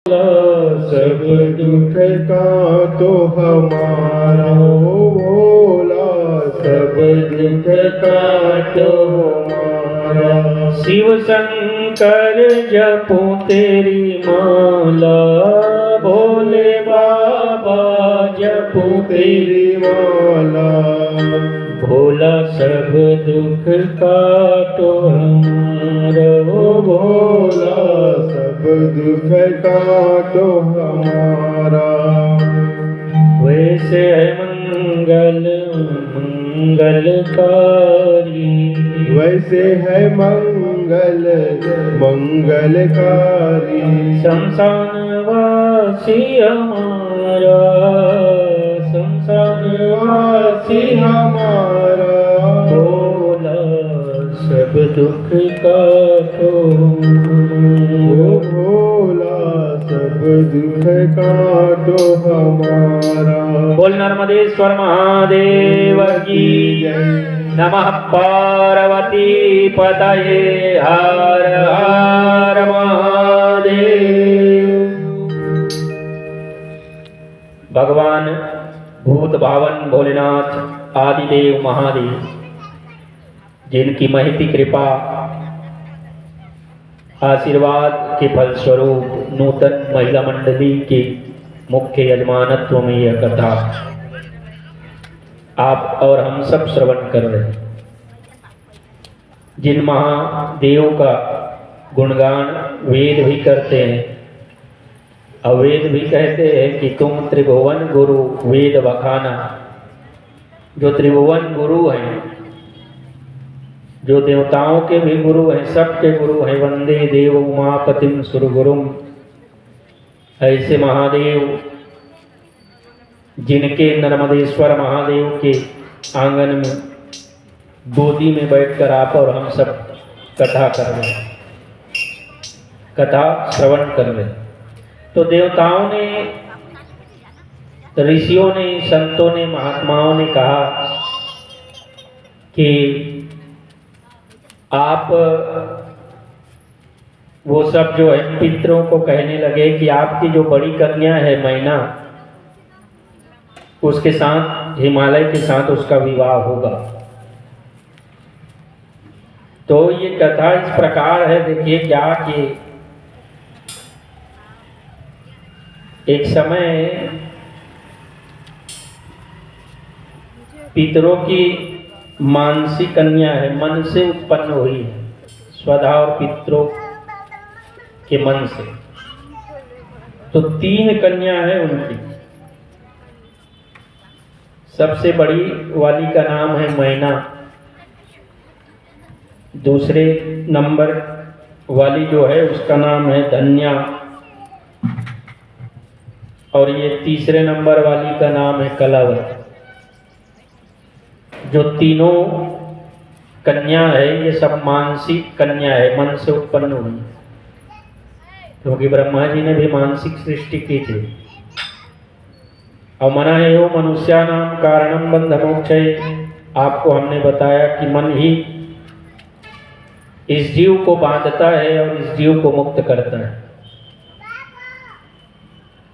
सब दुख का तो हमारा भोला, सब दुख का तो हमारा। शिव शंकर जपो तेरी माला, भोले बाबा जपो तेरी माला, भोला सब दुख का तो हमारा भोला सब दुख का तो हमारा। वैसे है मंगलकारी, वैसे है मंगलकारी, शमशानवासी हमारा, शमशानवासी हमारा। भोला सब दुख का तो भोला सब दुख का तो हमारा। बोल नर्मदेश्वर महादेव की नमः पार्वती पतये हर हर महादेव। भगवान भूत भावन भोलेनाथ आदिदेव महादेव, जिनकी महती कृपा आशीर्वाद के फलस्वरूप नूतन महिला मंडली के मुख्य यजमानत्व में यह कथा आप और हम सब श्रवण कर रहे हैं। जिन महादेव का गुणगान वेद भी करते हैं और वेद भी कहते हैं कि तुम त्रिभुवन गुरु वेद बखाना। जो त्रिभुवन गुरु हैं, जो देवताओं के भी गुरु हैं, सबके गुरु हैं, वंदे देव उमापतिम सुरगुरुम। ऐसे महादेव जिनके नर्मदेश्वर महादेव के आंगन में गोदी में बैठकर आप और हम सब कथा कर रहे हैं, कथा श्रवण कर रहे हैं। तो देवताओं ने, ऋषियों ने, संतों ने, महात्माओं ने कहा कि आप वो सब जो है पितरों को कहने लगे कि आपकी जो बड़ी कन्या है मैना, उसके साथ, हिमालय के साथ उसका विवाह होगा। तो ये कथा इस प्रकार है, देखिए क्या कि एक समय पितरों की मानसी कन्या है, मन से उत्पन्न हुई है, स्वधा और पितरों के मन से। तो 3 कन्या है उनकी। सबसे बड़ी वाली का नाम है मैना, दूसरे नंबर वाली जो है उसका नाम है धन्या, और ये तीसरे नंबर वाली का नाम है कलावती। जो तीनों कन्या है ये सब मानसिक कन्या है, मन से उत्पन्न हुई, क्योंकि ब्रह्मा जी ने भी मानसिक सृष्टि की थी। और मना एवं मनुष्यानाम कारणम बंध मोक्षये, आपको हमने बताया कि मन ही इस जीव को बांधता है और इस जीव को मुक्त करता है।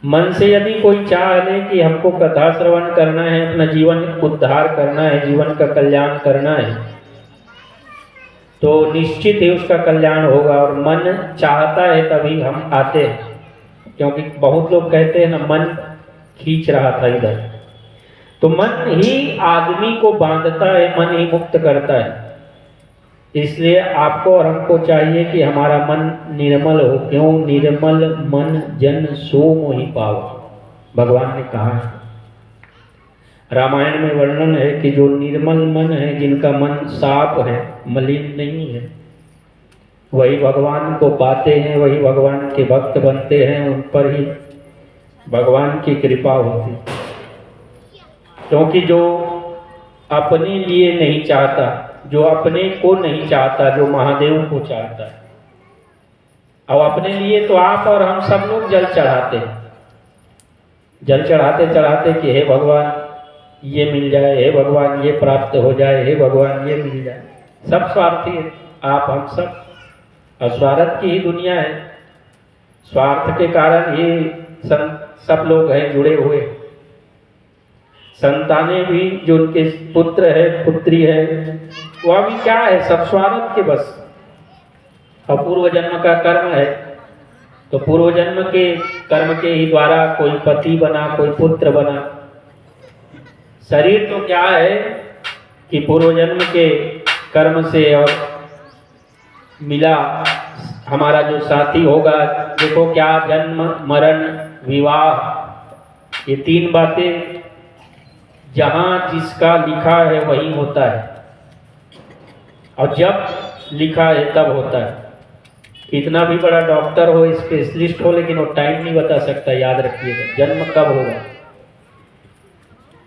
मन से यदि कोई चाह ले कि हमको कथा श्रवण करना है, अपना जीवन उद्धार करना है, जीवन का कल्याण करना है, तो निश्चित ही उसका कल्याण होगा। और मन चाहता है तभी हम आते हैं, क्योंकि बहुत लोग कहते हैं ना मन खींच रहा था इधर। तो मन ही आदमी को बांधता है, मन ही मुक्त करता है। इसलिए आपको और हमको चाहिए कि हमारा मन निर्मल हो। क्यों? निर्मल मन जन सो मोहि पावा, भगवान ने कहा है। रामायण में वर्णन है कि जो निर्मल मन है, जिनका मन साफ है, मलिन नहीं है, वही भगवान को पाते हैं, वही भगवान के भक्त बनते हैं, उन पर ही भगवान की कृपा होती। क्योंकि जो अपने लिए नहीं चाहता, जो अपने को नहीं चाहता, जो महादेव को चाहता है, और अपने लिए तो आप और हम सब लोग जल चढ़ाते हैं। जल चढ़ाते चढ़ाते कि हे भगवान ये मिल जाए, हे भगवान ये प्राप्त हो जाए, हे भगवान ये मिल जाए। सब स्वार्थी है, आप हम सब अस्वार्थ की ही दुनिया है। स्वार्थ के कारण ये सब लोग हैं जुड़े हुए। संतानें भी जो उनके पुत्र है पुत्री है वह भी क्या है, सब स्वार्थ के बस। और पूर्व जन्म का कर्म है तो पूर्व जन्म के कर्म के ही द्वारा कोई पति बना, कोई पुत्र बना। शरीर तो क्या है कि पूर्व जन्म के कर्म से और मिला हमारा जो साथी होगा। देखो क्या जन्म मरण विवाह ये तीन बातें जहाँ जिसका लिखा है वही होता है, और जब लिखा है तब होता है। कितना भी बड़ा डॉक्टर हो, स्पेशलिस्ट हो, लेकिन वो टाइम नहीं बता सकता। याद रखिएगा, जन्म कब होगा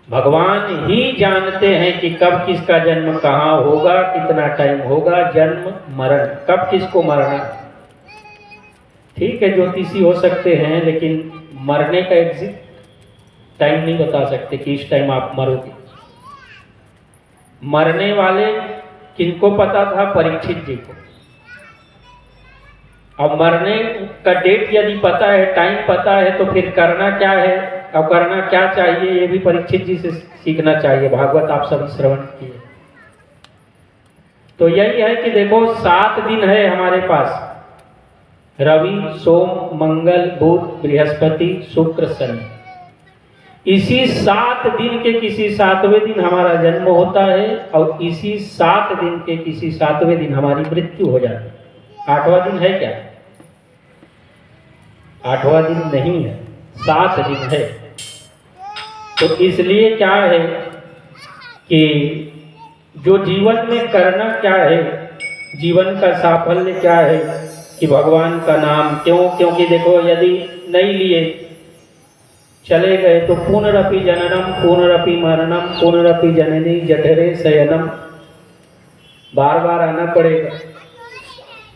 भगवान ही जानते हैं कि कब किसका जन्म कहाँ होगा, कितना टाइम होगा। जन्म मरण, कब किसको मरना। ठीक है, ज्योतिषी हो सकते हैं लेकिन मरने का एग्जिट टाइम नहीं बता सकते कि इस टाइम आप मरोगे। मरने वाले किनको पता था? परीक्षित जी को। अब मरने का डेट यदि पता है, टाइम पता है, तो फिर करना क्या है और करना क्या चाहिए ये भी परीक्षित जी से सीखना चाहिए। भागवत आप सभी श्रवण किए। तो यही है कि देखो 7 दिन है हमारे पास, रवि सोम मंगल बुध बृहस्पति शुक्र शनि। इसी 7 दिन के किसी 7वें दिन हमारा जन्म होता है और इसी 7 दिन के किसी 7वें दिन हमारी मृत्यु हो जाती है। 8वां दिन है क्या? 8वां दिन नहीं है, 7 दिन है। तो इसलिए क्या है कि जो जीवन में करना क्या है, जीवन का साफल्य क्या है कि भगवान का नाम। क्योंकि देखो यदि नहीं लिए चले गए तो पुनरपि जननम पुनरपि मरणम पुनरपि जननी जठरे शयनम, बार बार आना पड़ेगा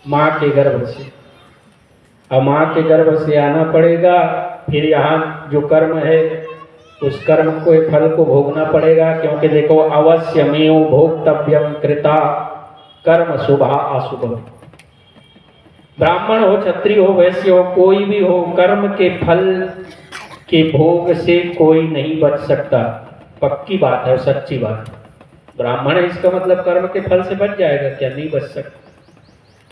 माँ के गर्भ से। अब माँ के गर्भ से आना पड़ेगा, फिर यहाँ जो कर्म है उस कर्म को फल को भोगना पड़ेगा। क्योंकि देखो अवश्यमेव भोक्तव्यम कृता कर्म शुभा अशुभ। ब्राह्मण हो, क्षत्रिय हो, वैश्य हो, कोई भी हो, कर्म के फल के भोग से कोई नहीं बच सकता। पक्की बात है, सच्ची बात। ब्राह्मण है इसका मतलब कर्म के फल से बच जाएगा क्या? नहीं बच सकता।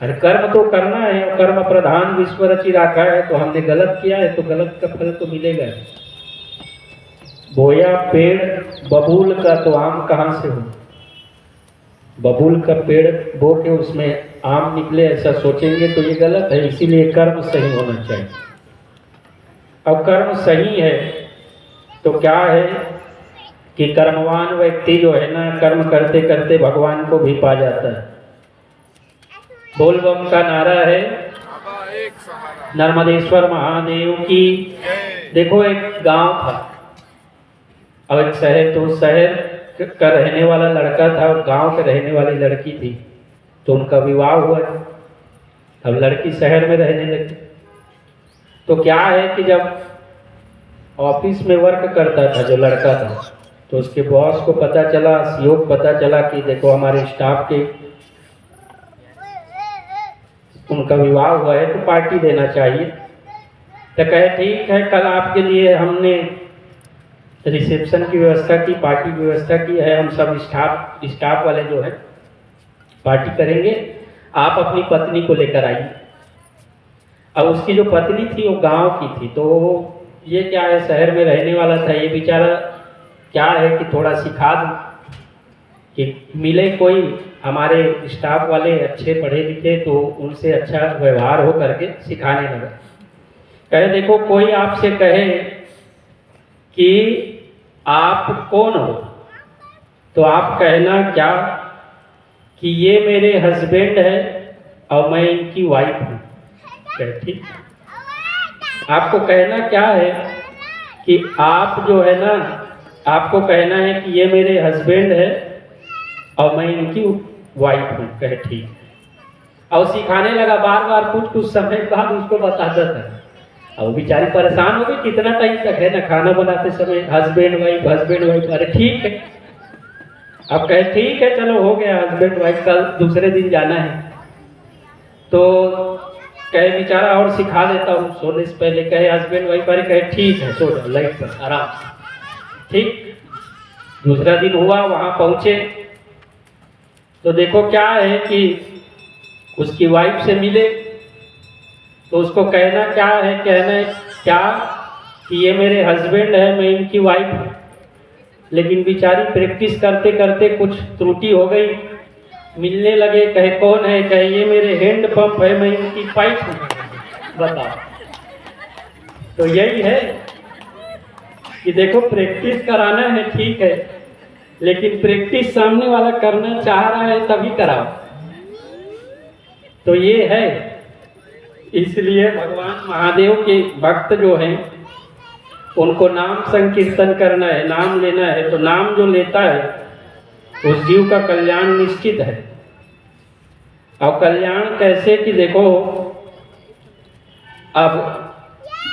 अरे कर्म तो करना है, और कर्म प्रधान विश्व रचि रखा है, तो हमने गलत किया है तो गलत का फल तो मिलेगा। बोया पेड़ बबूल का तो आम कहाँ से हो? बबूल का पेड़ बो के उसमें आम निकले ऐसा सोचेंगे तो ये गलत है। इसीलिए कर्म सही होना चाहिए। अब कर्म सही है तो क्या है कि कर्मवान व्यक्ति जो है ना, कर्म करते करते भगवान को भी पा जाता है। बोल बम का नारा है नर्मदेश्वर महादेव की। देखो एक गांव था और एक शहर, तो शहर का रहने वाला लड़का था और गांव के रहने वाली लड़की थी, तो उनका विवाह हुआ। अब लड़की शहर में रहने लगी। तो क्या है कि जब ऑफिस में वर्क करता था जो लड़का था, तो उसके बॉस को पता चला, सीईओ को पता चला कि देखो हमारे स्टाफ के उनका विवाह हुआ है तो पार्टी देना चाहिए। तो कहे ठीक है, कल आपके लिए हमने रिसेप्शन की व्यवस्था की, पार्टी की व्यवस्था की है। हम सब स्टाफ वाले जो है पार्टी करेंगे, आप अपनी पत्नी को लेकर आइए। अब उसकी जो पत्नी थी वो गांव की थी, तो ये क्या है शहर में रहने वाला था। ये बेचारा क्या है कि थोड़ा सिखा दूं कि मिले कोई हमारे स्टाफ वाले अच्छे पढ़े लिखे, तो उनसे अच्छा व्यवहार हो करके सिखाने लगा। कहे देखो कोई आपसे कहे कि आप कौन हो, तो आप कहना क्या कि ये मेरे हस्बैंड है और मैं इनकी वाइफ हूँ। ठीक, आपको कहना क्या है कि आप जो है ना, आपको कहना है कि ये मेरे हस्बैंड है और मैं इनकी वाइफ हूँ। कहे ठीक। और सिखाने लगा, बार बार कुछ समय बाद उसको बताता था। अब बेचारी परेशान हो गई, कितना टाइम तक है ना खाना बनाते समय हस्बैंड वाइफ। अरे ठीक है। अब कहे ठीक है चलो हो गया हस्बैंड वाइफ, कल दूसरे दिन जाना है। तो कहे बेचारा और सिखा देता हूँ सोने से पहले, कहे हस्बैंड वाइफ वाले कहे ठीक है सो जाओ लाइट पर आराम से, ठीक। दूसरा दिन हुआ, वहां पहुंचे तो देखो क्या है कि उसकी वाइफ से मिले तो उसको कहना क्या है, क्या कि ये मेरे हस्बैंड है, मैं इनकी वाइफ हूँ। लेकिन बेचारी प्रैक्टिस करते करते कुछ त्रुटि हो गई, मिलने लगे, कहे कौन है, कहे ये मेरे हैंड पंप है, मैं इनकी पाइप हूँ। बताओ, तो यही है कि देखो प्रैक्टिस कराना है ठीक है, लेकिन प्रैक्टिस सामने वाला करना चाह रहा है तभी कराओ। तो ये है, इसलिए भगवान महादेव के भक्त जो हैं उनको नाम संकीर्तन करना है, नाम लेना है, तो नाम जो लेता है उस जीव का कल्याण निश्चित है। और कल्याण कैसे कि देखो, अब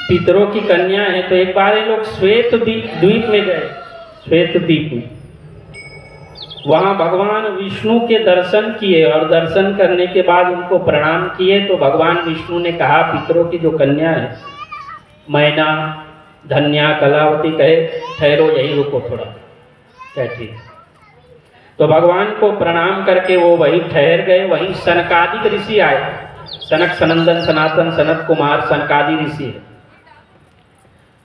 पितरों की कन्या है, तो एक बार ये लोग श्वेत द्वीप में गए, श्वेत द्वीप में, वहां भगवान विष्णु के दर्शन किए और दर्शन करने के बाद उनको प्रणाम किए। तो भगवान विष्णु ने कहा पितरों की जो कन्या है मैना, धन्या, कलावती, कहे ठहरो यही रुको थोड़ा, क्या ठीक। तो भगवान को प्रणाम करके वो वहीं ठहर गए। वहीं सनकादिक ऋषि आए, सनक, सनंदन, सनातन, सनत कुमार, सनकादि ऋषि है।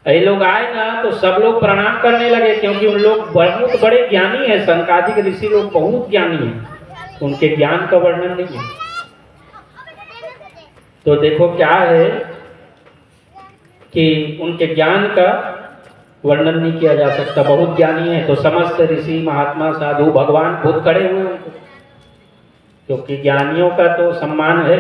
ये लोग आए ना तो सब लोग प्रणाम करने लगे, क्योंकि उन लोग बहुत बड़े ज्ञानी हैं, सनकादिक ऋषि लोग बहुत ज्ञानी हैं, उनके ज्ञान का वर्णन नहीं है। तो देखो क्या है कि उनके ज्ञान का वर्णन नहीं किया जा सकता, बहुत ज्ञानी है। तो समस्त ऋषि, महात्मा, साधु, भगवान खुद खड़े हुए उनको, क्योंकि ज्ञानियों का तो सम्मान है।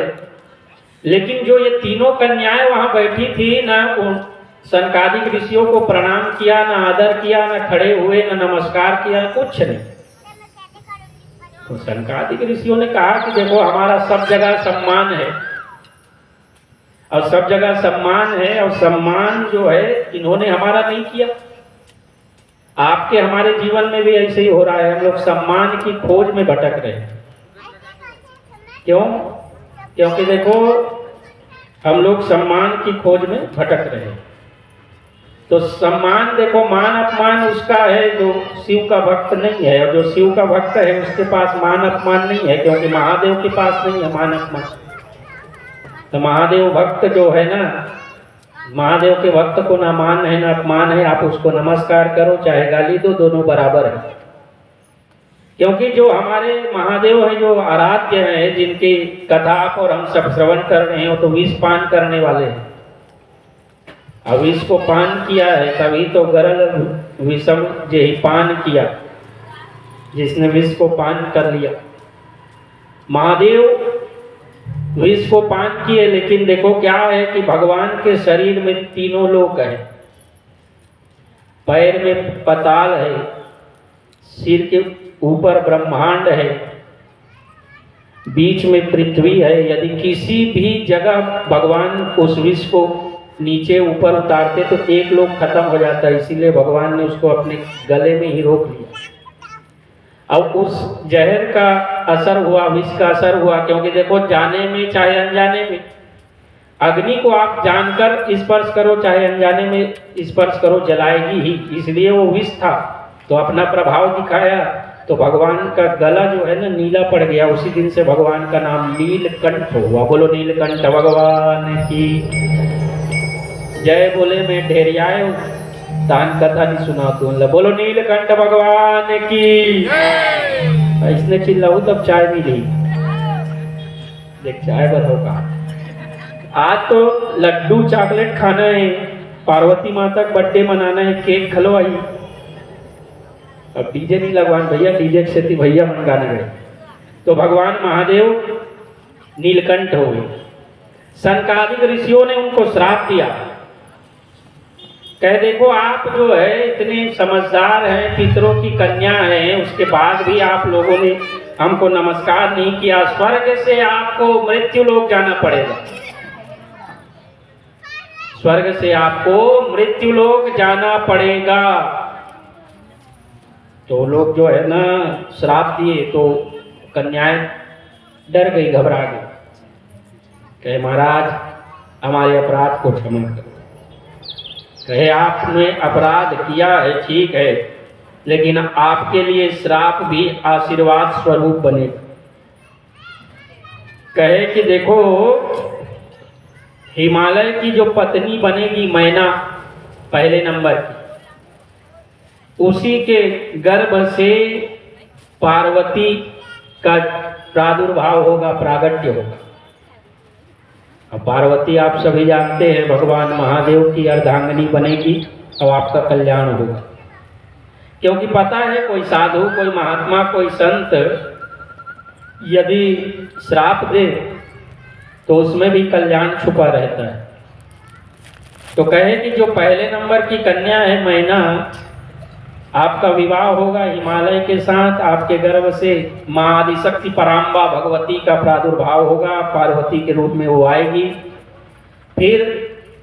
लेकिन जो ये तीनों कन्याएं वहां बैठी थी ना, उन सनकादिक ऋषियों को प्रणाम किया, ना आदर किया, ना खड़े हुए, ना नमस्कार किया, कुछ नहीं। तो सनकादिक ऋषियों ने कहा कि देखो हमारा सब जगह सम्मान है, और सब जगह सम्मान है, और सम्मान जो है इन्होंने हमारा नहीं किया। आपके हमारे जीवन में भी ऐसे ही हो रहा है, हम लोग सम्मान की खोज में भटक रहे हैं। क्यों? क्योंकि देखो हम लोग सम्मान की खोज में भटक रहे हैं। तो सम्मान देखो, मान अपमान उसका है जो शिव का भक्त नहीं है, और जो शिव का भक्त है उसके पास मान अपमान नहीं है, क्योंकि महादेव के पास नहीं है मान अपमान। तो महादेव भक्त जो है ना, महादेव के भक्त को ना मान है ना अपमान है, आप उसको नमस्कार करो चाहे गाली दो, दोनों बराबर है। क्योंकि जो हमारे महादेव है, जो आराध्य है, जिनकी कथा आप और हम सब श्रवण कर रहे हैं, वो तो विष पान करने वाले हैं। अब विष को पान किया है तभी तो गरल विषम जेहि पान किया, जिसने विष को पान कर लिया। महादेव विष को पान किए, लेकिन देखो क्या है कि भगवान के शरीर में तीनों लोक है, पैर में पताल है, सिर के ऊपर ब्रह्मांड है, बीच में पृथ्वी है। यदि किसी भी जगह भगवान उस विष को नीचे ऊपर उतारते तो एक लोग खत्म हो जाता है, इसीलिए भगवान ने उसको अपने गले में ही रोक लिया। अब उस जहर का असर हुआ, विष का असर हुआ, क्योंकि देखो जाने में चाहे अनजाने में, अग्नि को आप जानकर स्पर्श करो चाहे अनजाने में स्पर्श करो, जलाएगी ही, इसलिए वो विष था तो अपना प्रभाव दिखाया। तो भगवान का गला जो है ना नीला पड़ गया, उसी दिन से भगवान का नाम नीलकंठ हुआ। बोलो नीलकंठ भगवान की जय। बोले मैं ढेरियाए दान कथा नहीं सुना तू, बोलो नीलकंठ भगवान की। इसने चिल्लाऊ तब चाय मिली, देख चाय बनाओ कहा। आज तो लड्डू चॉकलेट खाना है, पार्वती माता का बर्थडे मनाना है, केक खलवाई। अब डीजे नहीं लगवान भैया, डीजे से भैया मन गाने गए। तो भगवान महादेव नीलकंठ हो गए। सनकादिक ऋषियों ने उनको श्राप दिया, कह देखो आप जो है इतने समझदार हैं, पितरों की कन्या हैं, उसके बाद भी आप लोगों ने हमको नमस्कार नहीं किया, स्वर्ग से आपको मृत्यु लोक जाना पड़ेगा, स्वर्ग से आपको मृत्यु लोक जाना पड़ेगा। तो लोग जो है ना श्राप दिए, तो कन्याएं डर गई, घबरा गई, कहे महाराज हमारे अपराध को क्षमा करो। कहे आपने अपराध किया है ठीक है, लेकिन आपके लिए श्राप भी आशीर्वाद स्वरूप बनेगा। कहे कि देखो हिमालय की जो पत्नी बनेगी मैना पहले नंबर की, उसी के गर्भ से पार्वती का प्रादुर्भाव होगा, प्रागट्य होगा। अब पार्वती आप सभी जानते हैं भगवान महादेव की अर्धांगिनी बनेगी और आपका कल्याण होगा। क्योंकि पता है कोई साधु, कोई महात्मा, कोई संत यदि श्राप दे तो उसमें भी कल्याण छुपा रहता है। तो कहे कि जो पहले नंबर की कन्या है मैना, आपका विवाह होगा हिमालय के साथ, आपके गर्भ से माँ आदिशक्ति पराम्बा भगवती का प्रादुर्भाव होगा, पार्वती के रूप में वो आएगी, फिर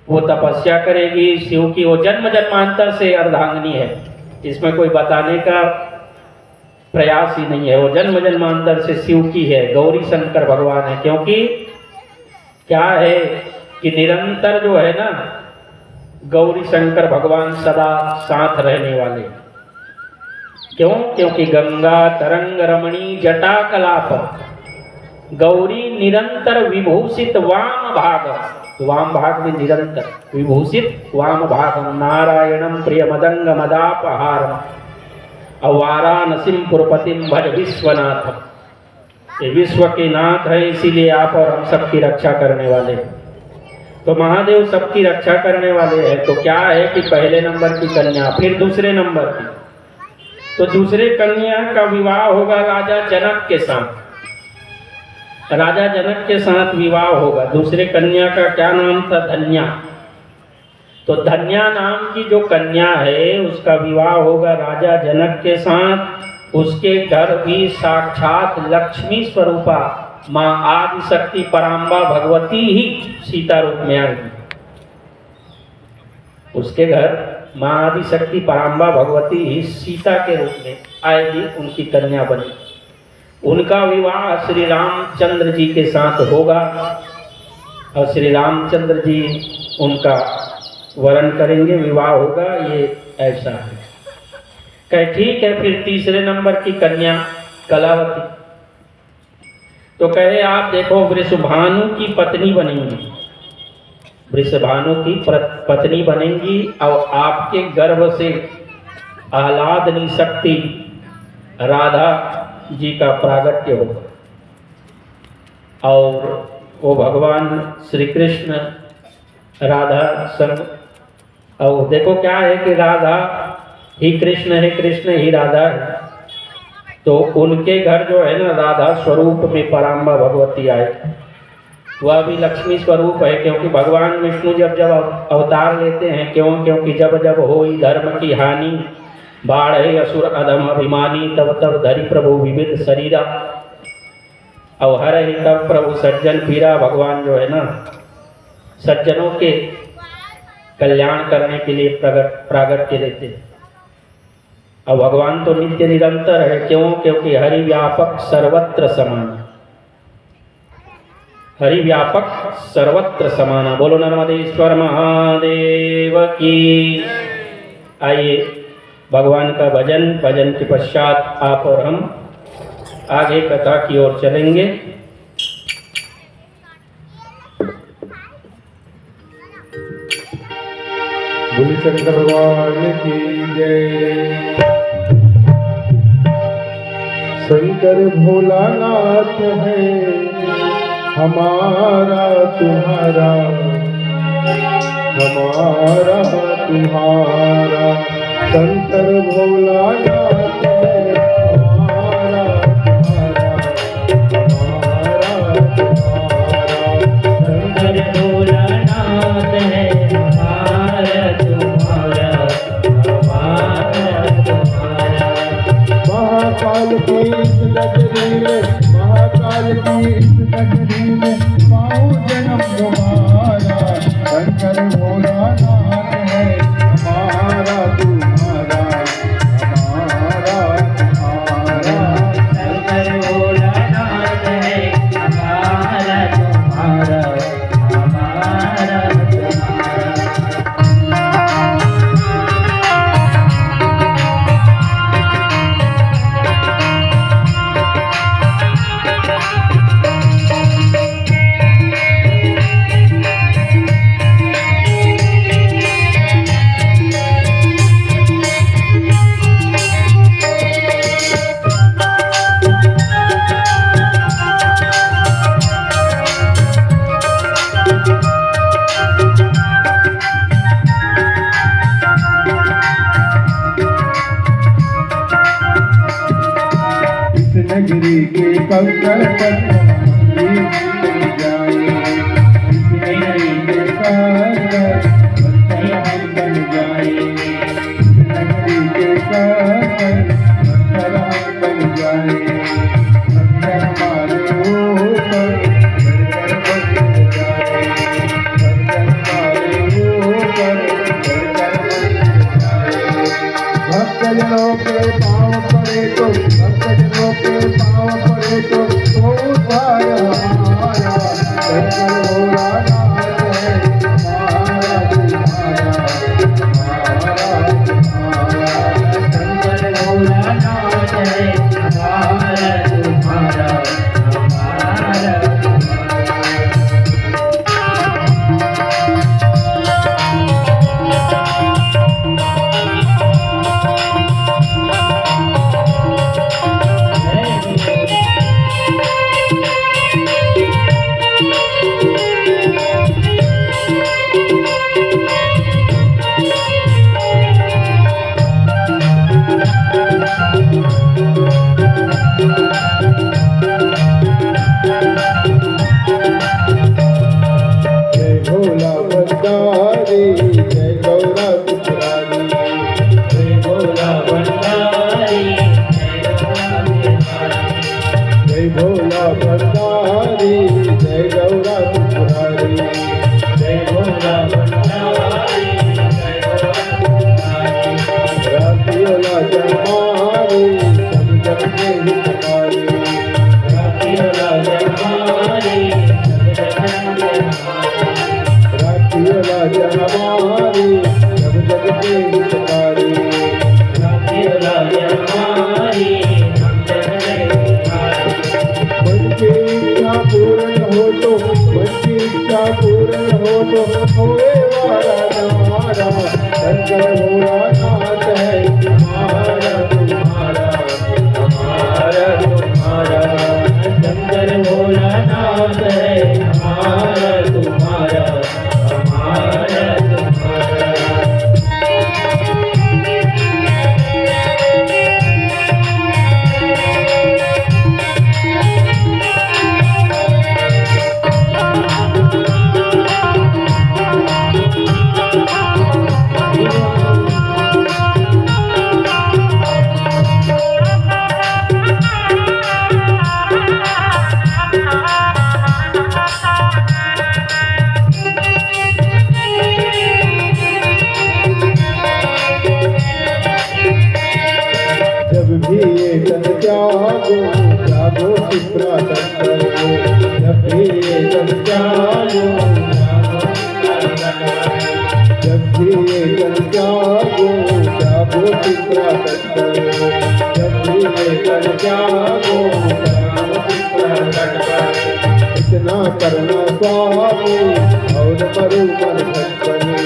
वो तपस्या करेगी शिव की। वो जन्म जन्मांतर से अर्धांगिनी है, इसमें कोई बताने का प्रयास ही नहीं है। वो जन्म जन्मांतर से शिव की है, गौरी शंकर भगवान है। क्योंकि क्या है कि निरंतर जो है ना गौरी शंकर भगवान सदा साथ रहने वाले। क्यों? क्योंकि गंगा तरंग रमणी जटा कलाप गौरी निरंतर विभूषित वाम भाग में निरंतर विभूषित वाम भाग नारायणम प्रिय मदंग मदापहारम वाराणसीम पुरपतिम भज विश्वनाथ। ये विश्व के नाथ है, इसीलिए आप और हम सबकी रक्षा करने वाले हैं। तो महादेव सबकी रक्षा करने वाले हैं। तो क्या है कि पहले नंबर की कन्या, फिर दूसरे नंबर की, तो दूसरे कन्या का विवाह होगा राजा जनक के साथ। राजा जनक के साथ विवाह होगा। दूसरे कन्या का क्या नाम था? धन्या। तो धन्या नाम की जो कन्या है उसका विवाह होगा राजा जनक के साथ। उसके घर भी साक्षात लक्ष्मी स्वरूपा माँ आदिशक्ति पराम्बा भगवती ही सीता रूप में आएगी। उसके घर माँ आदिशक्ति पराम्बा भगवती ही सीता के रूप में आएगी, उनकी कन्या बनी। उनका विवाह श्री रामचंद्र जी के साथ होगा और श्री रामचंद्र जी उनका वरण करेंगे, विवाह होगा। ये ऐसा है। कहे ठीक है, फिर तीसरे नंबर की कन्या कलावती। तो कहे आप देखो वृषभानु की पत्नी बनेंगी, वृषभानु की पत्नी बनेंगी और आपके गर्भ से आह्लादनी शक्ति राधा जी का प्रागट्य होगा और वो भगवान श्री कृष्ण राधा संग। और देखो क्या है कि राधा ही कृष्ण है, कृष्ण ही राधा है। तो उनके घर जो है ना राधा स्वरूप में पराम्बा भगवती आए, वह भी लक्ष्मी स्वरूप है। क्योंकि भगवान विष्णु जब जब अवतार लेते हैं, क्योंकि जब जब होई धर्म की हानि, बाढ़े असुर अधम अभिमानी, तब तब धरि प्रभु विविध शरीरा, और हर ही तब प्रभु सज्जन पीरा। भगवान जो है ना सज्जनों के कल्याण करने के लिए प्रागट्य लेते हैं। और भगवान तो नित्य निरंतर है। क्यों? क्योंकि हरि व्यापक सर्वत्र समाना, हरि व्यापक सर्वत्र समाना। बोलो नर्मदेश्वर महादेव की। आइए भगवान का भजन के पश्चात आप और हम आगे कथा की ओर चलेंगे। बोले शंकर भगवान की जय। शंकर भोलानाथ है हमारा तुम्हारा, हमारा तुम्हारा। शंकर भोलानाथ है हमारा तुम्हारा, हमारा तुम्हारा। शंकर भोलानाथ है हमारा तुम्हारा, हमारा तुम्हारा। महाकाल की इस नगरी में, महाकाल की इस नगरी में पाओ जन्म तुम्हारा। शंकर भोलानाथ है हमारा तुम्हारा, हमारा तुम्हारा। शंकर भोलानाथ है हमारा तुम्हारा, हमारा नगरी के कंकर पत्थर मंदिर बन जाए, इस नगरी के कंकर पत्थर हम बन जाए, इस नगरी के कंकर पत्थर हम बन जाए, पत्थर हमारे ऊपर चढ़कर बस जाए, पत्थर हमारे ऊपर चढ़कर बस जाए। भक्तजनों के पाँव पड़े तो, भक्तजनों के पाँव पड़े तो उद्धार हमारा, शंकर भोलानाथ है हमारा तुम्हारा, हमारा तुम्हारा, शंकर भोलानाथ है हमारा तुम्हारा, हमारा जय भोला भंडारी, जय गौरा पुत्रारी, जय भोला भंडारी, जय भोला भंडारी, जय गौरा पुत्रारी, जय भोला भंडारी, जय भोला भंडारी, रातियोला जमारी सब जग के हितकारी, रातियोला जमारी, रातियोला जमारी सब जग के हितकारी, रातियोला जमारी, हम जग के हितकारी। मन की इच्छा पूर्ण हो तो, मन की इच्छा पूर्ण हो तो होए वाला हमारा, शंकर भोलानाथ है हमारा तुम्हारा, हमारा तुम्हारा, शंकर भोलानाथ है हमारा तुम्हारा, हमारा तुम्हारा। जब भी ये तन जागो जागो शिप्रा शंकर को, जब भी ये तन जागो जागो शिप्रा शंकर, जब भी ये तन जागो जागो शिप्रा शंकर, जब भी ये तन जागो जागो शिप्रा शंकर, इतना करना स्वामी और मरु मन भटकने,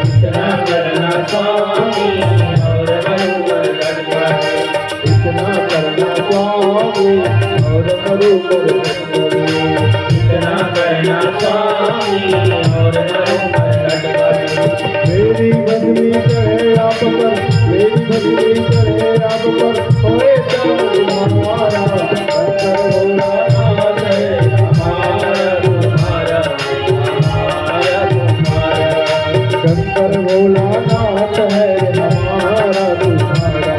इतना करना स्वामी और बरुबर गणपति, इतना करना स्वामी और मरु मन भटकने, इतना करना स्वामी और बरुबर गणपति। मेरी बदली करे आप पर, मेरी बदली करे आप पर, होए चाँद हमारा, शंकर भोलानाथ है हमारा तुम्हारा, हमारा तुम्हारा, शंकर भोलानाथ है हमारा तुम्हारा,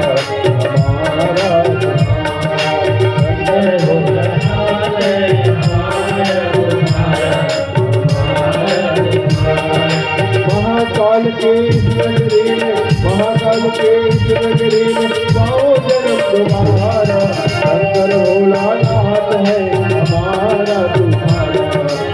हमारा तुम्हारा, शंकर भोलानाथ है हमारा तुम्हारा, हमारा तुम्हारा। महाकाल के इस नगरी में, महाकाल के इस नगरी में पाओ जन्म तुम्हारा, शंकर भोलानाथ है हमारा तुम्हारा,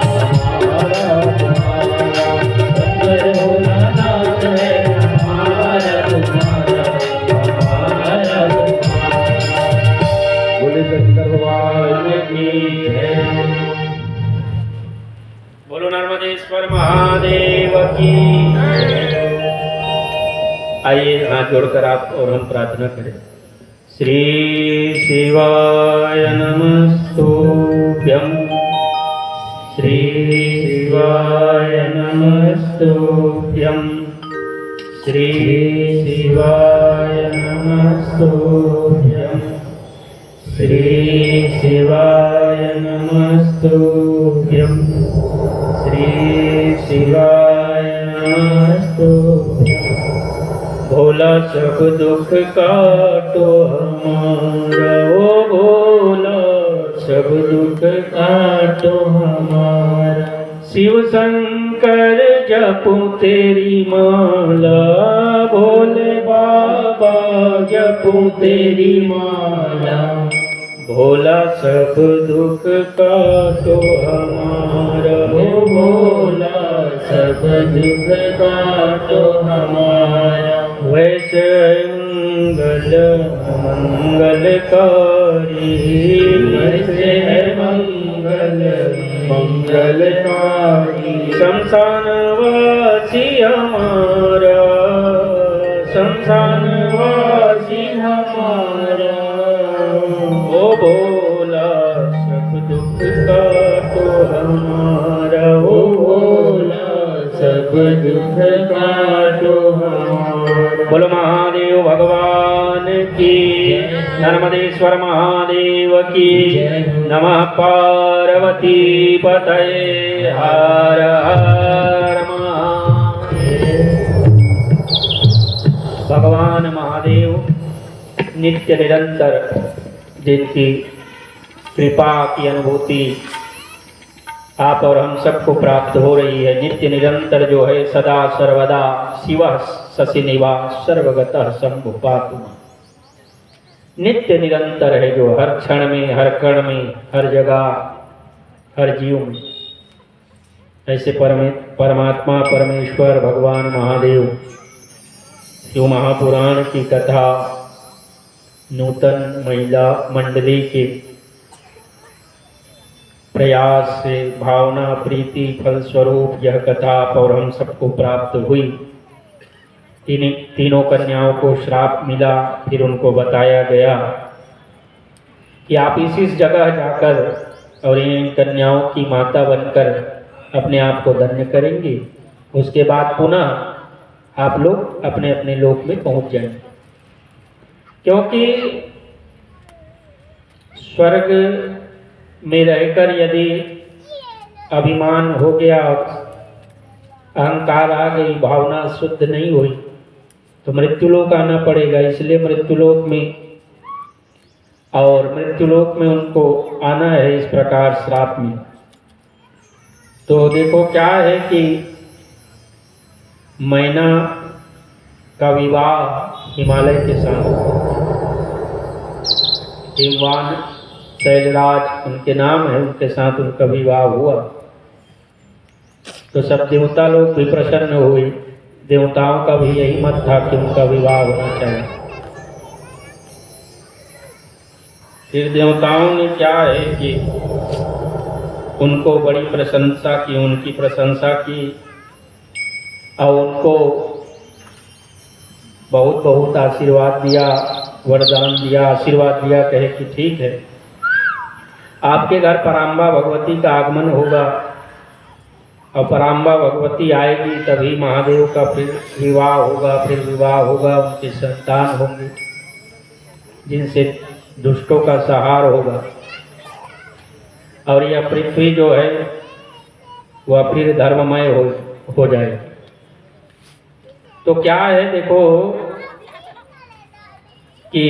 हमारा तुम्हारा, शंकर भोलानाथ है हमारा तुम्हारा, हमारा तुम्हारा। बोले शंकर भगवान की जय। बोलो नर्मदेश्वर महादेव की। आइए हाथ जोड़कर आप और हम प्रार्थना करें। श्री शिवाय नमस्तुभ्यं, श्री शिवाय नमस्तुभ्यं, श्री शिवाय नमस्तुभ्यं, श्री शिवाय नमस्तुभ्यं। श्री शिवाय नमस्तुभ्यं। भोला सब दुख काटो हमारा, ओ भोला सब दुख काटो हमारा। शिव शंकर जपू तेरी माला, भोले बाबा जपू तेरी माला। भोला सब दुख काटो हमारा, ओ भोला सब दुख काटो हमारा। वैसे मंगल मंगलकारी, वैसे है मंगलकारी। शमशानवासी हमारा, शमशानवासी हमारा। ओ भोला सब दुख काटो हमारा, ओ भोला सब दुख काटो हमारा। बोलो महादेव भगवान की, नर्मदेश्वर महादेव की। नमः पार्वती पतये, हर हर महादेव। भगवान महादेव नित्य निरंतर जिनकी कृपा की अनुभूति आप और हम सबको प्राप्त हो रही है, नित्य निरंतर जो है सदा सर्वदा शिवः शशि निवास सर्वगतः शंभु पातु। नित्य निरंतर है जो हर क्षण में, हर कण में, हर जगह, हर जीव में। ऐसे परमात्मा परमेश्वर भगवान महादेव शिव महापुराण की कथा नूतन महिला मंडली के प्रयास से भावना प्रीति फलस्वरूप यह कथा आप और हम सबको प्राप्त हुई। तीनों कन्याओं को श्राप मिला, फिर उनको बताया गया कि आप इस जगह जाकर और इन कन्याओं की माता बनकर अपने आप को धन्य करेंगे। उसके बाद पुनः आप लोग अपने अपने लोक में पहुंच जाएंगे, क्योंकि स्वर्ग में रहकर यदि अभिमान हो गया, अहंकार आ गई, भावना शुद्ध नहीं हुई, तो मृत्युलोक आना पड़ेगा। इसलिए मृत्युलोक में, और मृत्युलोक में उनको आना है इस प्रकार श्राप में। तो देखो क्या है कि मैना का विवाह हिमालय के साथ, हिमवान शैलराज उनके नाम है, उनके साथ उनका विवाह हुआ। तो सब देवता लोग भी प्रसन्न हुए। देवताओं का भी यही मत था कि उनका विवाह होना चाहिए। फिर देवताओं ने क्या है कि उनको बड़ी प्रशंसा की, उनकी प्रशंसा की और उनको बहुत बहुत आशीर्वाद दिया, वरदान दिया, आशीर्वाद दिया, कहे कि ठीक है आपके घर पराम्बा भगवती का आगमन होगा, और पराम्बा भगवती आएगी तभी महादेव का फिर विवाह होगा, फिर विवाह होगा, उनके संतान होंगे जिनसे दुष्टों का संहार होगा, और यह पृथ्वी जो है वह फिर धर्ममय हो जाएगी। तो क्या है देखो कि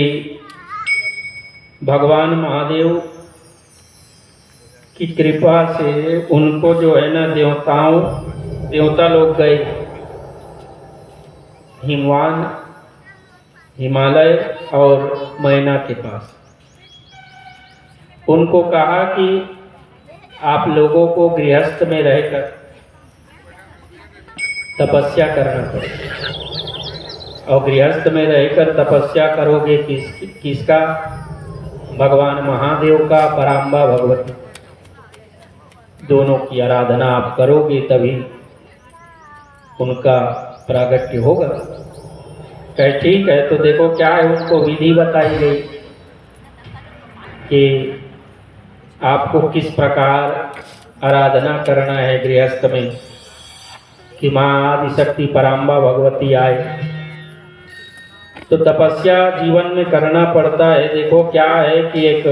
भगवान महादेव की कृपा से उनको जो है ना देवता लोग गए हिमवान, हिमालय और मैना के पास। उनको कहा कि आप लोगों को गृहस्थ में रहकर तपस्या करना पड़ेगा, और गृहस्थ में रहकर तपस्या करोगे किसका? भगवान महादेव का, पराम्बा भगवती, दोनों की आराधना आप करोगे तभी उनका प्रागट्य होगा। कहे ठीक है। तो देखो क्या है, उनको विधि बताई गई कि आपको किस प्रकार आराधना करना है गृहस्थ में, कि माँ आदिशक्ति पराम्बा भगवती आए तो तपस्या जीवन में करना पड़ता है। देखो क्या है कि एक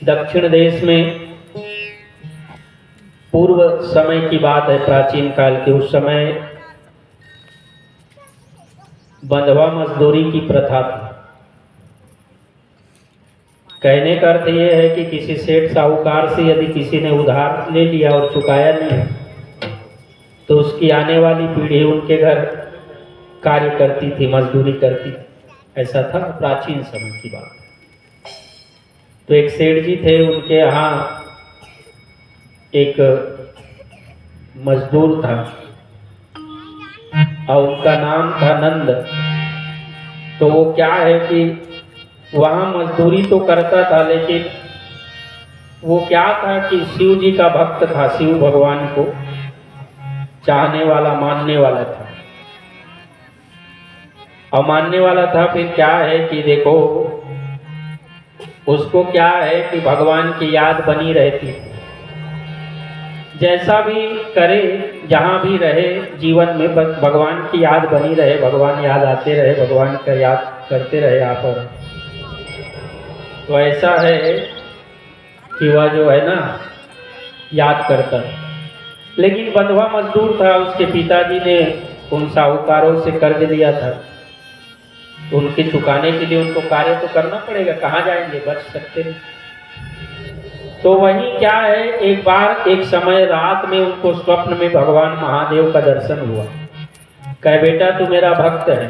दक्षिण देश में पूर्व समय की बात है, प्राचीन काल की, उस समय बंधवा मजदूरी की प्रथा थी। कहने का अर्थ यह है कि किसी सेठ साहूकार से यदि किसी ने उधार ले लिया और चुकाया नहीं, तो उसकी आने वाली पीढ़ी उनके घर कार्य करती थी, मजदूरी करती थी। ऐसा था प्राचीन समय की बात। तो एक सेठ जी थे, उनके यहाँ एक मजदूर था और उनका नाम था नंद। तो वो क्या है कि वहाँ मजदूरी तो करता था, लेकिन वो क्या था कि शिव जी का भक्त था, शिव भगवान को चाहने वाला, मानने वाला था। और मानने वाला था, फिर क्या है कि देखो उसको क्या है कि भगवान की याद बनी रहती। जैसा भी करे, जहाँ भी रहे जीवन में, बस भगवान की याद बनी रहे, भगवान याद आते रहे, भगवान का याद करते रहे आप। और तो ऐसा है कि वह जो है ना याद करता। लेकिन बंधवा मजदूर था, उसके पिताजी ने उन साहूकारों से कर्ज लिया था, तो उनके चुकाने के लिए उनको कार्य तो करना पड़ेगा, कहाँ जाएंगे, बच सकते नहीं। तो वही क्या है, एक बार एक समय रात में उनको स्वप्न में भगवान महादेव का दर्शन हुआ। कहे बेटा तू मेरा भक्त है,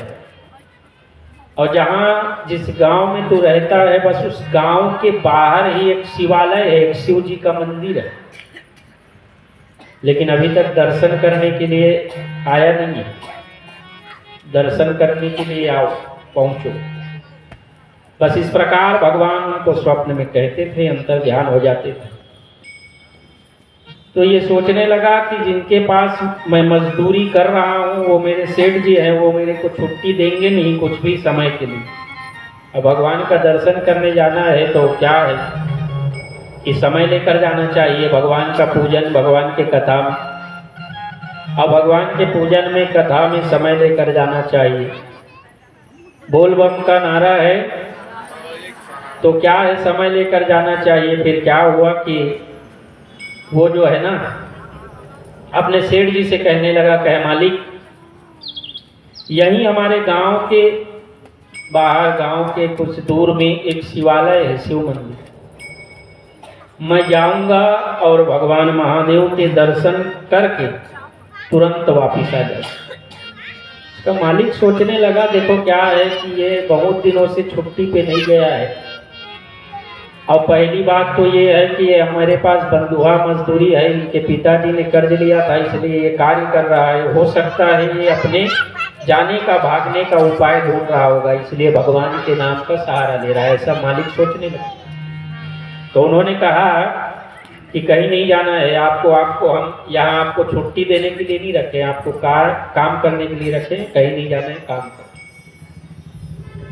और जहाँ जिस गांव में तू रहता है, बस उस गांव के बाहर ही एक शिवालय है, एक शिव जी का मंदिर है, लेकिन अभी तक दर्शन करने के लिए आया नहीं है। दर्शन करने के लिए आओ, पहुंचो। बस इस प्रकार भगवान उनको स्वप्न में कहते थे, अंतर ध्यान हो जाते थे। तो ये सोचने लगा कि जिनके पास मैं मजदूरी कर रहा हूँ वो मेरे सेठ जी हैं, वो मेरे को छुट्टी देंगे नहीं कुछ भी समय के लिए। अब भगवान का दर्शन करने जाना है तो क्या है कि समय लेकर जाना चाहिए, भगवान का पूजन, भगवान के कथा में। अब भगवान के पूजन में, कथा में समय लेकर जाना चाहिए। बोल बम का नारा है, तो क्या है समय लेकर जाना चाहिए। फिर क्या हुआ कि वो जो है ना अपने सेठ जी से कहने लगा, कहे मालिक यहीं हमारे गांव के बाहर, गांव के कुछ दूर में एक शिवालय है, शिव मंदिर, मैं जाऊंगा और भगवान महादेव के दर्शन करके तुरंत वापिस आ जाऊंगा। तो मालिक सोचने लगा, देखो क्या है कि ये बहुत दिनों से छुट्टी पे नहीं गया है, और पहली बात तो ये है कि ये हमारे पास बंधुआ मजदूरी है, इनके पिताजी ने कर्ज लिया था इसलिए ये कार्य कर रहा है। हो सकता है ये अपने जाने का, भागने का उपाय ढूंढ रहा होगा, इसलिए भगवान के नाम का सहारा ले रहा है, ऐसा मालिक सोचने लगा। तो उन्होंने कहा कि कहीं नहीं जाना है आपको हम यहाँ आपको छुट्टी देने के लिए नहीं रखे, आपको काम करने के लिए रखे, कहीं नहीं जाना है, काम कर।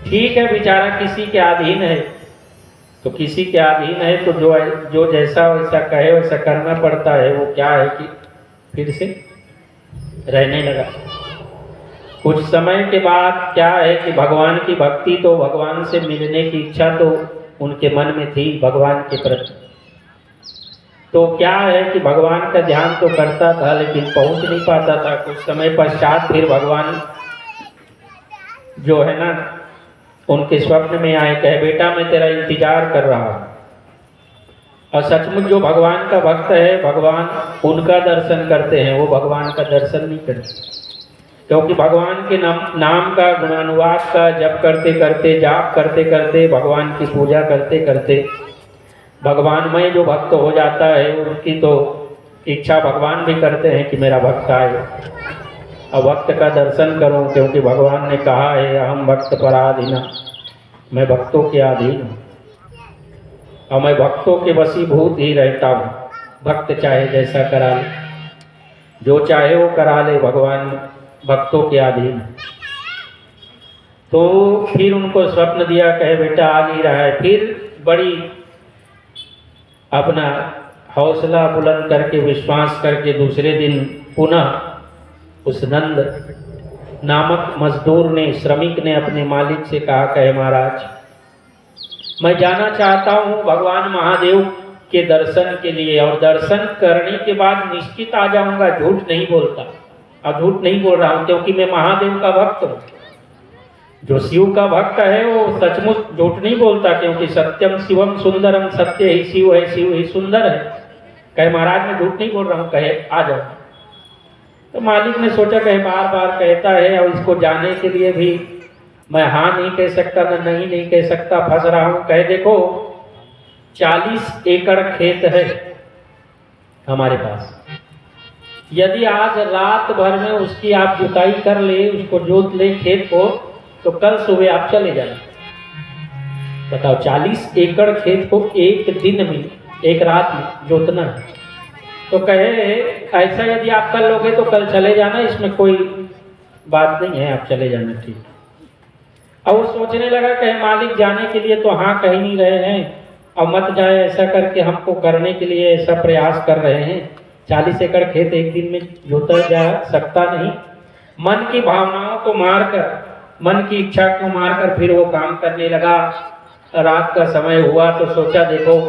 ठीक है, बेचारा किसी के अधीन है, तो किसी के अधीन है तो जो जैसा वैसा कहे वैसा करना पड़ता है। वो क्या है कि फिर से रहने लगा। कुछ समय के बाद क्या है कि भगवान की भक्ति, तो भगवान से मिलने की इच्छा तो उनके मन में थी भगवान के प्रति। तो क्या है कि भगवान का ध्यान तो करता था लेकिन पहुंच नहीं पाता था। कुछ समय पश्चात फिर भगवान जो है ना उनके स्वप्न में आए, कहे बेटा मैं तेरा इंतजार कर रहा हूँ। और सचमुच जो भगवान का भक्त है, भगवान उनका दर्शन करते हैं, वो भगवान का दर्शन नहीं करते, क्योंकि भगवान के नाम का, गुणानुवाद का जप करते करते, जाप करते करते, भगवान की पूजा करते करते भगवानमय जो भक्त हो जाता है, उनकी तो इच्छा भगवान भी करते हैं कि मेरा भक्त आए और भक्त का दर्शन करूं, क्योंकि भगवान ने कहा है अहम भक्त पराधीना, मैं भक्तों के अधीन हूँ और मैं भक्तों के वशीभूत ही रहता हूँ। भक्त चाहे जैसा करा ले, जो चाहे वो करा ले, भगवान भक्तों के अधीन। तो फिर उनको स्वप्न दिया, कहे बेटा आ नहीं रहा है। फिर बड़ी अपना हौसला बुलंद करके, विश्वास करके दूसरे दिन पुनः उस नंद नामक मजदूर ने, श्रमिक ने अपने मालिक से कहा, कहे महाराज मैं जाना चाहता हूँ भगवान महादेव के दर्शन के लिए, और दर्शन करने के बाद निश्चित आ जाऊंगा, झूठ नहीं बोलता। और झूठ नहीं बोल रहा हूँ क्योंकि मैं महादेव का भक्त हूँ। जो शिव का भक्त है वो सचमुच झूठ नहीं बोलता, क्योंकि सत्यम शिवम सुंदरम, सत्य ही शिव है, शिव ही सुंदर है। कहे महाराज मैं झूठ नहीं बोल रहा हूँ, कहे आ जाओ। तो मालिक ने सोचा कहे बार बार कहता है और इसको जाने के लिए भी मैं हाँ नहीं कह सकता, मैं नहीं कह सकता, फंस रहा हूँ। कहे देखो 40 एकड़ खेत है हमारे पास, यदि आज रात भर में उसकी आप जुताई कर ले, उसको जोत ले खेत को, तो कल सुबह आप चले जाए। बताओ 40 एकड़ खेत को एक दिन में, एक रात में जोतना है। तो कहे ऐसा यदि आप कर लोगे तो कल चले जाना, इसमें कोई बात नहीं है, आप चले जाना, ठीक। और वो सोचने लगा कहे मालिक जाने के लिए तो हाँ कह ही नहीं रहे हैं, और मत जाए ऐसा करके हमको करने के लिए ऐसा प्रयास कर रहे हैं। 40 एकड़ खेत एक दिन में जोता जा सकता नहीं। मन की भावनाओं को मारकर, मन की इच्छा को मारकर फिर वो काम करने लगा। रात का समय हुआ तो सोचा देखो,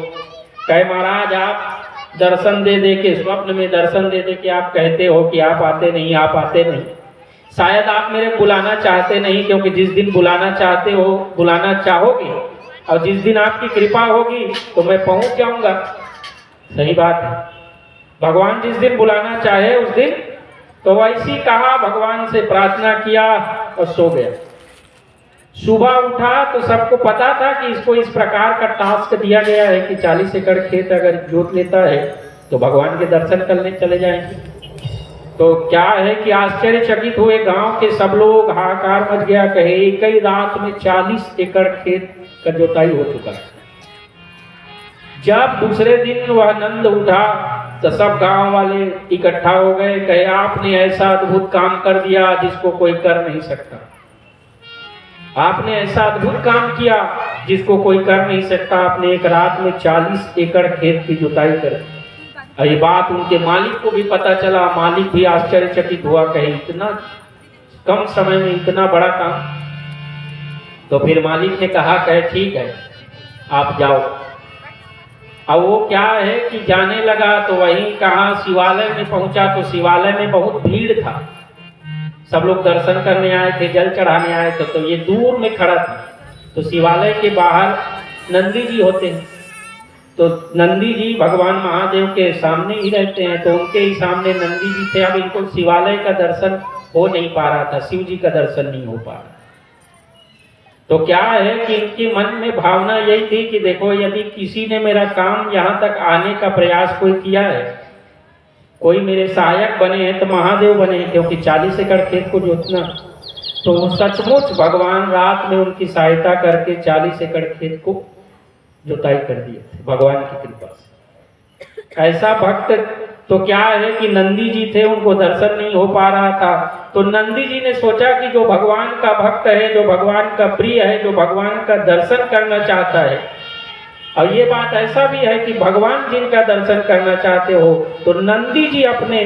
कहे महाराज आप दर्शन दे दे के, स्वप्न में दर्शन दे दे के आप कहते हो कि आप आते नहीं, आप आते नहीं। शायद आप मेरे बुलाना चाहते नहीं, क्योंकि जिस दिन बुलाना चाहते हो, बुलाना चाहोगे और जिस दिन आपकी कृपा होगी तो मैं पहुंच जाऊंगा। सही बात है, भगवान जिस दिन बुलाना चाहे उस दिन। तो वैसी कहा, भगवान से प्रार्थना किया और सो गया। सुबह उठा तो सबको पता था कि इसको इस प्रकार का टास्क दिया गया है कि 40 एकड़ खेत अगर जोत लेता है तो भगवान के दर्शन करने चले जाएंगे। तो क्या है कि आश्चर्यचकित हुए गांव के सब लोग, हाहाकार मच गया। कहे एक ही रात में 40 एकड़ खेत का जोताई हो चुका है। जब दूसरे दिन वह नंद उठा तो सब गांव वाले इकट्ठा हो गए। कहे आपने ऐसा अद्भुत काम कर दिया जिसको कोई कर नहीं सकता, आपने ऐसा अद्भुत काम किया जिसको कोई कर नहीं सकता। आपने एक रात में 40 एकड़ खेत की जुताई कर दी। और ये बात उनके मालिक को भी पता चला। मालिक भी आश्चर्यचकित हुआ, कहे इतना कम समय में इतना बड़ा काम। तो फिर मालिक ने कहा, कहे ठीक है आप जाओ। अब वो क्या है कि जाने लगा तो वहीं कहा शिवालय में पहुंचा तो शिवालय में बहुत भीड़ था। सब लोग दर्शन करने आए थे, जल चढ़ाने आए थे। तो ये दूर में खड़ा था। तो शिवालय के बाहर नंदी जी होते हैं, तो नंदी जी भगवान महादेव के सामने ही रहते हैं, तो उनके ही सामने नंदी जी थे। अब इनको शिवालय का दर्शन हो नहीं पा रहा था, शिव जी का दर्शन नहीं हो पा रहा। तो क्या है कि इनके मन में भावना यही थी कि देखो यदि किसी ने मेरा काम यहाँ तक आने का प्रयास कोई किया है, कोई मेरे सहायक बने हैं तो महादेव बने हैं, क्योंकि 40 एकड़ खेत को जोतना। तो सचमुच भगवान रात में उनकी सहायता करके 40 एकड़ खेत को जुताई कर दिए थे भगवान की कृपा से। ऐसा भक्त तो क्या है कि नंदी जी थे, उनको दर्शन नहीं हो पा रहा था। तो नंदी जी ने सोचा कि जो भगवान का भक्त है, जो भगवान का प्रिय है, जो भगवान का दर्शन करना चाहता है, और ये बात ऐसा भी है कि भगवान जिनका दर्शन करना चाहते हो, तो नंदी जी अपने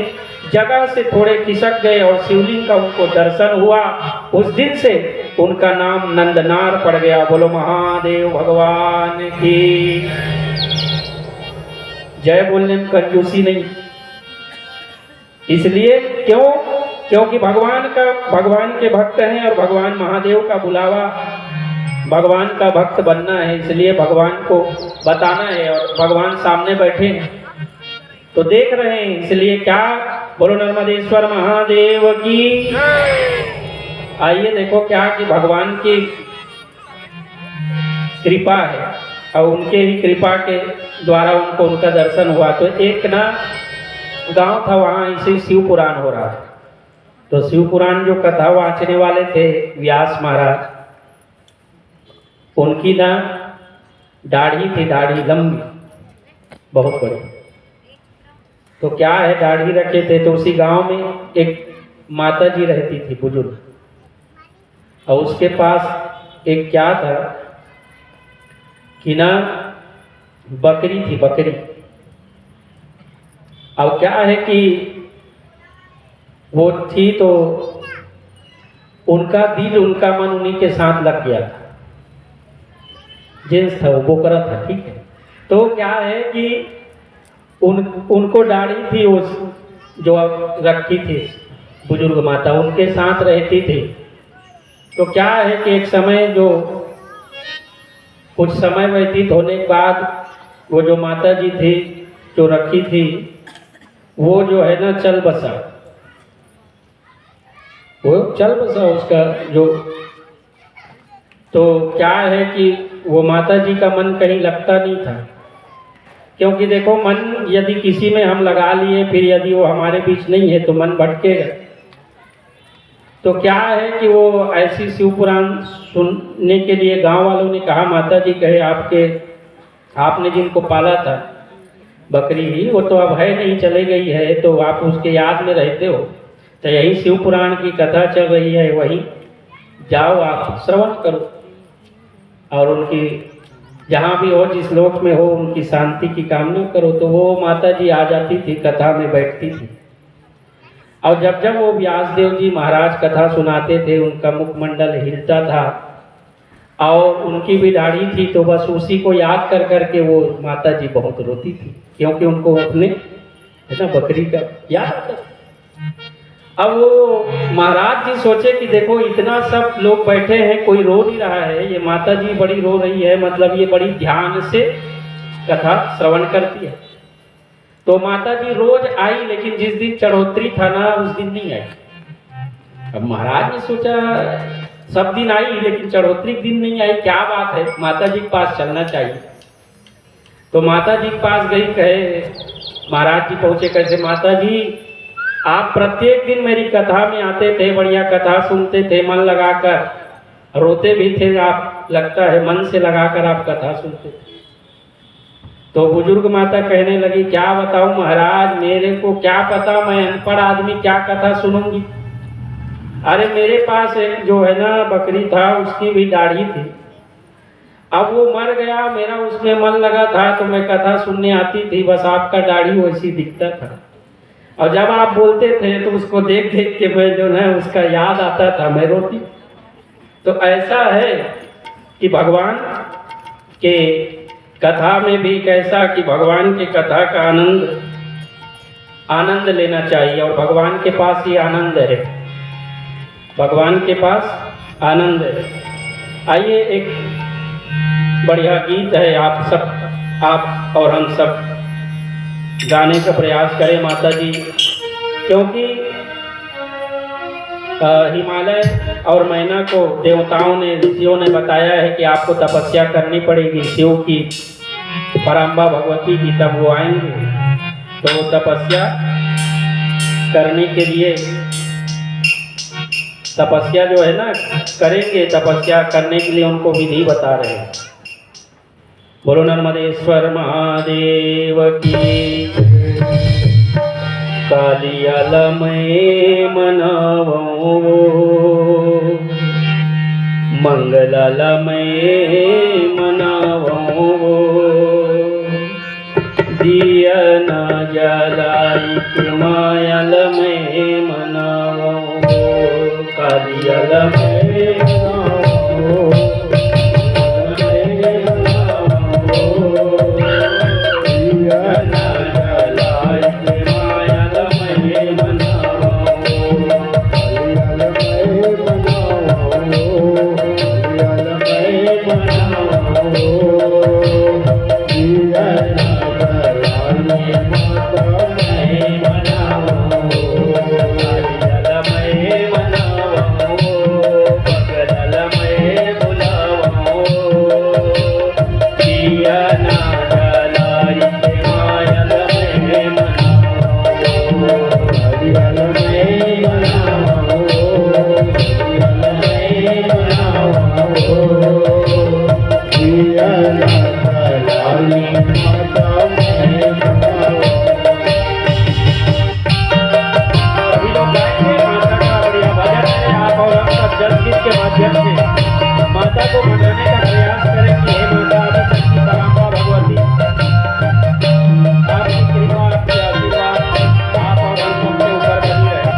जगह से थोड़े खिसक गए और शिवलिंग का उनको दर्शन हुआ। उस दिन से उनका नाम नंदनार पड़ गया। बोलो महादेव भगवान की जय। बोलने में कंजूसी नहीं, इसलिए क्योंकि भगवान के भक्त हैं और भगवान महादेव का बुलावा, भगवान का भक्त बनना है, इसलिए भगवान को बताना है। और भगवान सामने बैठे हैं तो देख रहे हैं, इसलिए क्या बोलो नर्मदेश्वर महादेव की। आइए देखो क्या कि भगवान की कृपा है और उनके ही कृपा के द्वारा उनको उनका दर्शन हुआ। तो एक ना गांव था, वहाँ इसे शिव पुराण हो रहा था। तो शिव पुराण जो कथा वाचने वाले थे व्यास महाराज, उनकी ना दाढ़ी थी, दाढ़ी लंबी बहुत बड़ी। तो क्या है दाढ़ी रखे थे। तो उसी गांव में एक माता जी रहती थी बुजुर्ग, और उसके पास एक क्या था कि ना बकरी थी, बकरी। अब क्या है कि वो थी तो उनका दिल उनका मन उन्हीं के साथ लग गया था। जेंट्स था वो, बोकरा था, ठीक है। तो क्या है कि उनको दाढ़ी थी, उस जो रखी थी बुजुर्ग माता, उनके साथ रहती थी। तो क्या है कि एक समय जो कुछ समय व्यतीत होने के बाद वो जो माता जी थी जो रखी थी, वो जो है ना चल बसा, वो चल बसा उसका जो। तो क्या है कि वो माता जी का मन कहीं लगता नहीं था, क्योंकि देखो मन यदि किसी में हम लगा लिए, फिर यदि वो हमारे बीच नहीं है तो मन भटकेगा। तो क्या है कि वो ऐसी शिव पुराण सुनने के लिए गांव वालों ने कहा, माता जी कहे आपने जिनको पाला था बकरी ही, वो तो अब है नहीं, चले गई है, तो आप उसके याद में रहते हो, तो यही शिव पुराण की कथा चल रही है, वहीं जाओ आप श्रवण करो, और उनकी जहाँ भी हो, जिस लोक में हो, उनकी शांति की कामना करो। तो वो माता जी आ जाती थी, कथा में बैठती थी, और जब जब वो व्यासदेव जी महाराज कथा सुनाते थे, उनका मुखमंडल हिलता था, और उनकी भी दाढ़ी थी, तो बस उसी को याद कर करके वो माता जी बहुत रोती थी, क्योंकि उनको अपने है ना बकरी का याद था। अब वो महाराज जी सोचे कि देखो इतना सब लोग बैठे हैं, कोई रो नहीं रहा है, ये माता जी बड़ी रो रही है, मतलब ये बड़ी ध्यान से कथा श्रवण करती है। तो माता जी रोज आई, लेकिन जिस दिन चढ़ोतरी था ना, उस दिन नहीं आई। अब महाराज ने सोचा सब दिन आई, लेकिन चढ़ोतरी के दिन नहीं आई, क्या बात है, माता जी के पास चलना चाहिए। तो माता जी के पास गई, कहे महाराज जी पहुंचे, कैसे माता जी आप प्रत्येक दिन मेरी कथा में आते थे, बढ़िया कथा सुनते थे, मन लगाकर, रोते भी थे आप, लगता है मन से लगाकर आप कथा सुनते थे। तो बुजुर्ग माता कहने लगी, क्या बताऊं महाराज, मेरे को क्या पता, मैं अनपढ़ आदमी क्या कथा सुनूंगी। अरे मेरे पास एक जो है ना बकरी था, उसकी भी दाढ़ी थी, अब वो मर गया, मेरा उसमें मन लगा था, तो मैं कथा सुनने आती थी, बस आपका दाढ़ी वैसी दिखता था, और जब आप बोलते थे तो उसको देख देख के मैं जो है उसका याद आता था, मैं रोती। तो ऐसा है कि भगवान के कथा में भी कैसा कि भगवान के कथा का आनंद लेना चाहिए, और भगवान के पास ही आनंद है, भगवान के पास आनंद है। आइए एक बढ़िया गीत है, आप और हम सब गाने का प्रयास करें माता जी, क्योंकि हिमालय और मैना को देवताओं ने, ऋषियों ने बताया है कि आपको तपस्या करनी पड़ेगी शिव की, पराम्बा भगवती की, तब वो आएंगे। तो वो तपस्या करने के लिए, तपस्या जो है ना करेंगे, तपस्या करने के लिए उनको विधि बता रहे हैं। बोलो नर्मदेश्वर महादेव की। कालियाल मैं मनावो, मंगलाल मैं मनावो, दिया न जलाई मायाल मैं मनावो, कालियाल मैं मनावो, माता को मनाने का प्रयास करें कि हे माता आदिशक्ति पराम्बा भगवती, आपकी कृपा, आपकी आशीर्वाद आप और हम सबके ऊपर बनी रहे।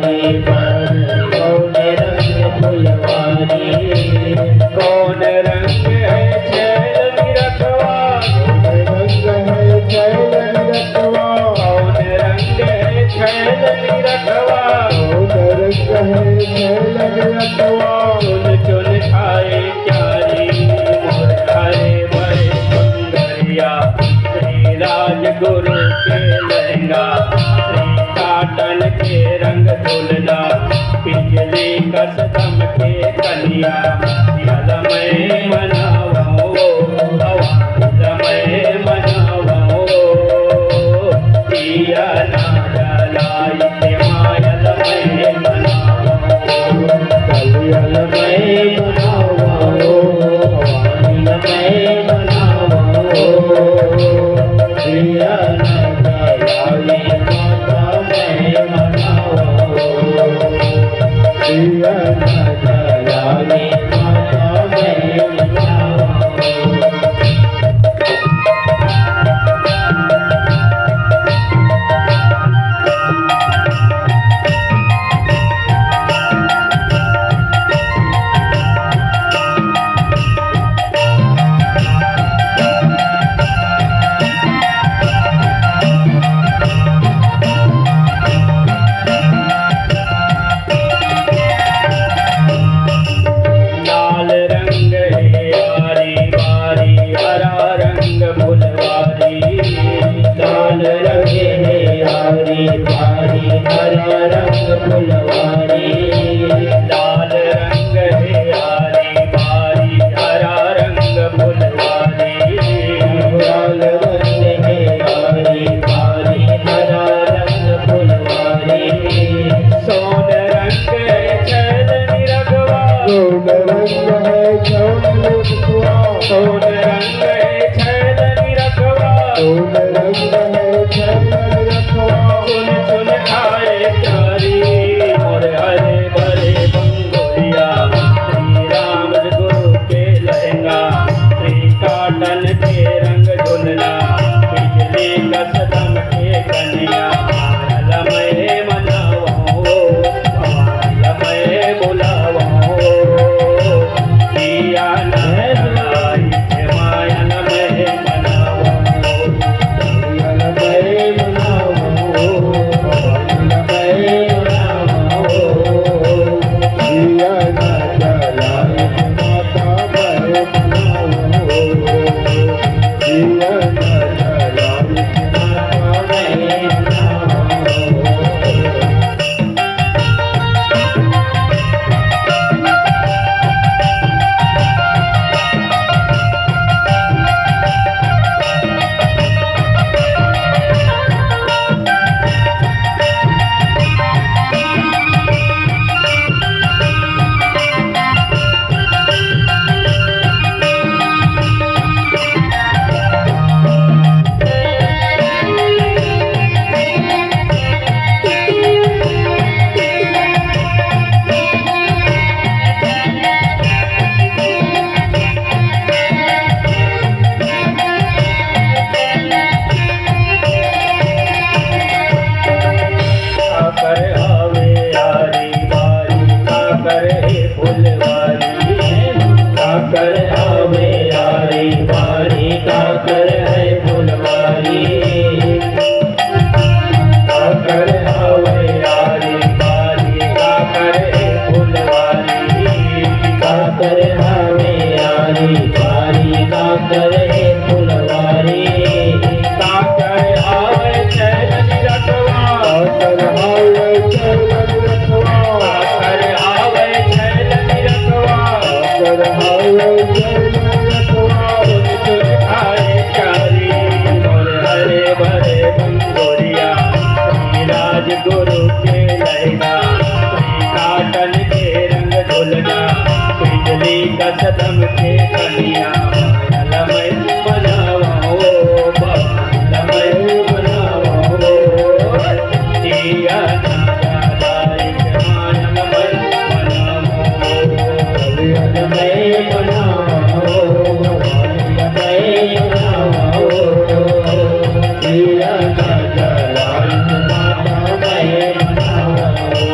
बारी बारी कौन रंग फुलवारी कौन रंग है छैल निरखवा रंग है छैल निरखवा कौन रंग है छैल निरखवा कौन रंग है छैल निरखवा चुन चुन खाए क्यारी मोर हरे भरे सुंदरिया श्री राजगुरु के लहंगा श्री काटन के रंग दुलना बिजली कसदम के कलिया यलमय मनावो यलमय मनावो पिया ना जलाई के मायलमय मनावो कलियलमय मनावो यलमय मनावो पिया ना जलाई माता मैं मनावो पिया न जलाई माता मैं मनावो लाल रंग है आरी बारी हरा रंग फुलवारी लाल रंग है आरी बारी हरा रंग फुलवारी लाल रंग है आरी बारी हरा रंग फुलवारी लाल रंग है आरी बारी हरा रंग फुलवारी सोन रंग है छैल निरखवा कौन रंग है छैल निरखवा कौन रंग है छैल निरखवा कौन रंग है छैल निरखवा चुन चुन खाए प्यारी मोर हरे भरे बंगोरिया श्री राम गुरु के लहंगा श्री काटन के रंग झुलना बिजली कसदम के कन्या मायलमय मनावो मायलमय बुलावो पिया ना जलाई के मायलमय मनावो यलमय मनावो यलमय मनावो पिया न जलाई माता मैं मनावो पिया न जलाई माता मैं मनावो काकर आवे आरी बारी काकर है फुलवारी काकर आवे आरी बारी काकर है फुलवारी काकर आवे आरी बारी काकर है फुलवारी काकर आवे आरी बारी काकर है फुलवारी काकर आवे छैल निरखवा काकर हाय छैल निरखवा काकर आवे छैल निरखवा काकर हाय छैल निरखवा चुन चुन खाए प्यारी मोर हरे भरे बंगोरिया श्री राजगुरु के लहंगा श्री काटन के रंग झुलना बिजली कसदम के कन्या यलमय मनावो यलमय मनावो पिया ना जलाई के मायलमय मनावो यलमय मनावो यलमय मनावो पिया ना जलाई के माता मैं मनावो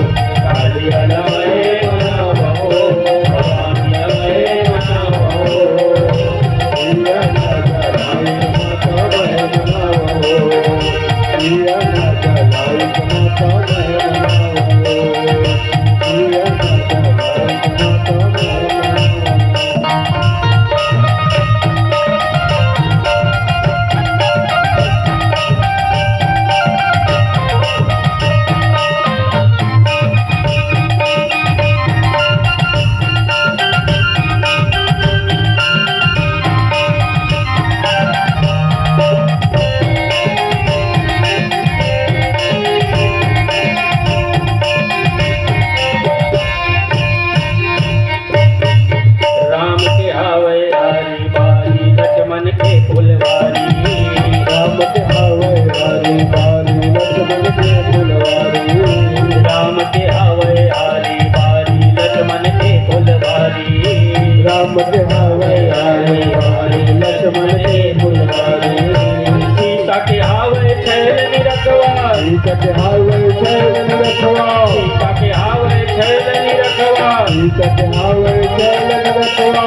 ईकत आवे चलन रखवा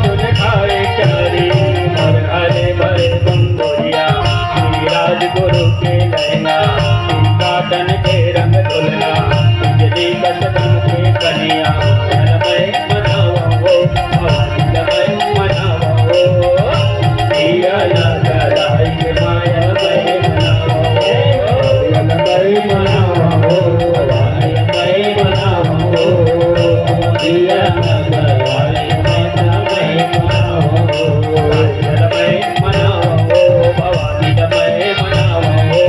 चुन खाए चारी मर हरे भरे बंगोरिया श्रीराज गुरु के लहंगा काटन के रंग दुलना बिजली कसम के कन्या जलमय मनावो जलमय मनावो दिया जलाई के माया मय मनावो जलमय मनावो मय मनावो दिया जलाई मय मनावो जलमय मनावो भवानी जलमय मनावो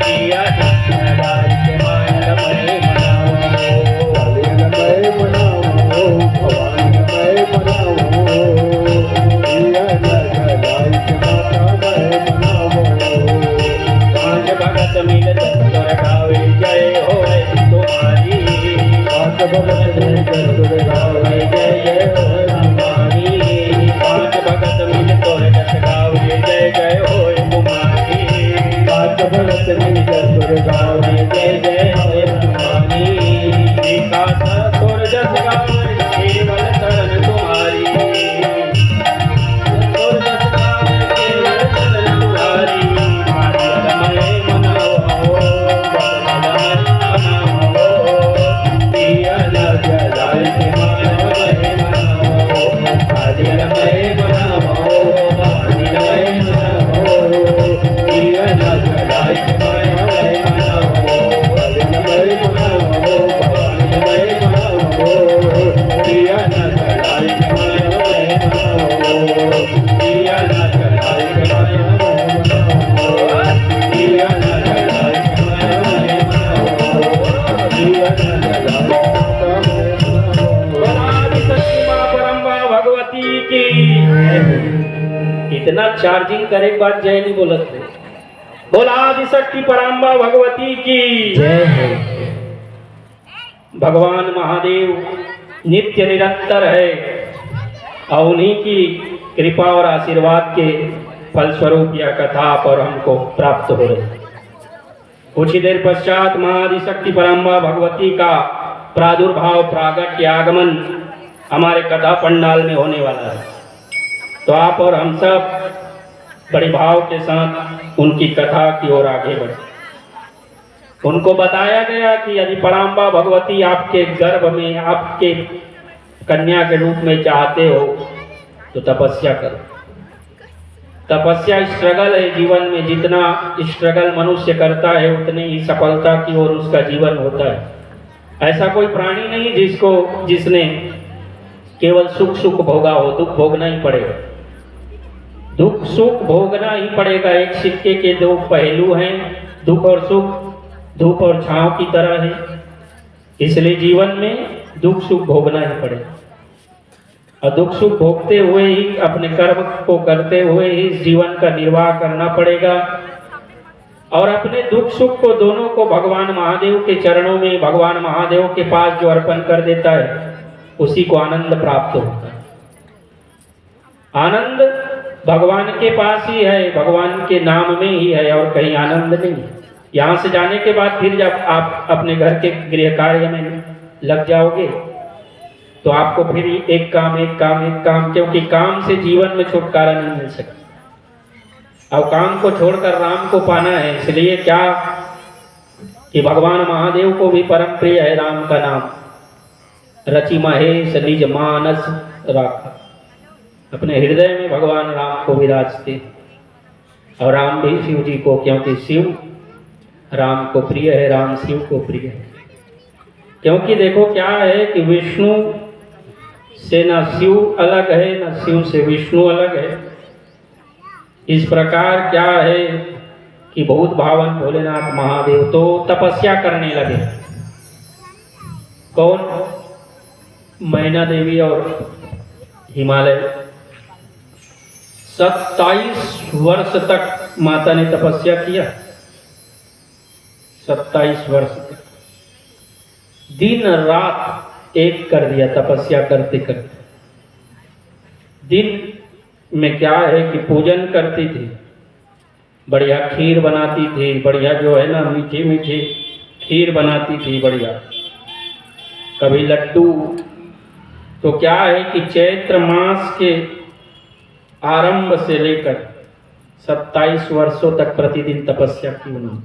दिया जलाई के माया मय मनावो जलमय मनावो भवानी मय मनावो दिया जलाई के माता मय मनावो पांच भगत मिल तत्पर गावे जय होए तुम्हारी पांच भगत मिल तत्पर गावे जय जय होए तुम्हारी पांच भगत मिल तोरे जस गावे जय जय होए तुम्हारी पांच भगत मिल तत्पर गावे जय जय होए तुम्हारी विकास तोर जस गावे केवल शरण तुम्हारी तोर जस गावे केवल शरण तुम्हारी जलमय मनावो जलमय मनावो दिया जलाई के माया मनावो जलमय मनावो जलमय मनावो दिया जलाई के माया मनावो जलमय मनावो जलमय मनावो दिया जलाई के माया मनावो दिया जलाई के माया मनावो दिया जलाई के माया मनावो दिया जलाई बोलादि सच्ची मां परम्बा भगवती की इतना चार्जिंग करे के बाद जय नहीं बोलत थे बोलादि शक्ति परम्बा भगवती की जय हो भगवान महादेव नित्य निरंतर है और उन्हीं की कृपा और आशीर्वाद के फलस्वरूप यह कथा पर हमको प्राप्त हो रही। कुछ ही देर पश्चात महादिशक्ति परम्बा भगवती का प्रादुर्भाव प्रागट्य आगमन हमारे कथा पंडाल में होने वाला है। तो आप और हम सब बड़े भाव के साथ उनकी कथा की ओर आगे बढ़े। उनको बताया गया कि यदि पराम्बा भगवती आपके गर्भ में आपके कन्या के रूप में चाहते हो तो तपस्या करो। तपस्या स्ट्रगल है जीवन में, जितना स्ट्रगल मनुष्य करता है उतनी ही सफलता की ओर उसका जीवन होता है। ऐसा कोई प्राणी नहीं जिसने केवल सुख सुख भोगा हो, दुख भोगना ही पड़ेगा। दुख सुख भोगना ही पड़ेगा। एक सिक्के के दो पहलू हैं, दुख और सुख, धूप और छांव की तरह है। इसलिए जीवन में दुख सुख भोगना ही पड़ेगा और दुख सुख भोगते हुए ही अपने कर्म को करते हुए ही इस जीवन का निर्वाह करना पड़ेगा। और अपने दुख सुख को दोनों को भगवान महादेव के चरणों में, भगवान महादेव के पास जो अर्पण कर देता है उसी को आनंद प्राप्त होता है। आनंद भगवान के पास ही है, भगवान के नाम में ही है और कहीं आनंद नहीं। यहाँ से जाने के बाद फिर जब आप अपने घर के गृह कार्य में लग जाओगे तो आपको फिर एक काम, क्योंकि काम से जीवन में छुटकारा नहीं मिल सकता और काम को छोड़कर राम को पाना है। इसलिए क्या कि भगवान महादेव को भी परम प्रिय है राम का नाम। रचि महेश निज मानस राखा, अपने हृदय में भगवान राम को विराजते और राम भी शिव जी को, क्योंकि शिव राम को प्रिय है, राम शिव को प्रिय है। क्योंकि देखो क्या है कि विष्णु से न शिव अलग है, न शिव से विष्णु अलग है। इस प्रकार क्या है कि बहुत भावन भोलेनाथ महादेव तो तपस्या करने लगे। कौन? मैना देवी और हिमालय। 27 वर्ष तक माता ने तपस्या किया। 27 वर्ष तक दिन रात एक कर दिया तपस्या करते करते। दिन में क्या है कि पूजन करती थी, बढ़िया खीर बनाती थी, बढ़िया जो है ना मीठी मीठी खीर बनाती थी बढ़िया। कभी लड्डू। तो क्या है कि चैत्र मास के आरंभ से लेकर 27 वर्षों तक प्रतिदिन तपस्या की उन्होंने,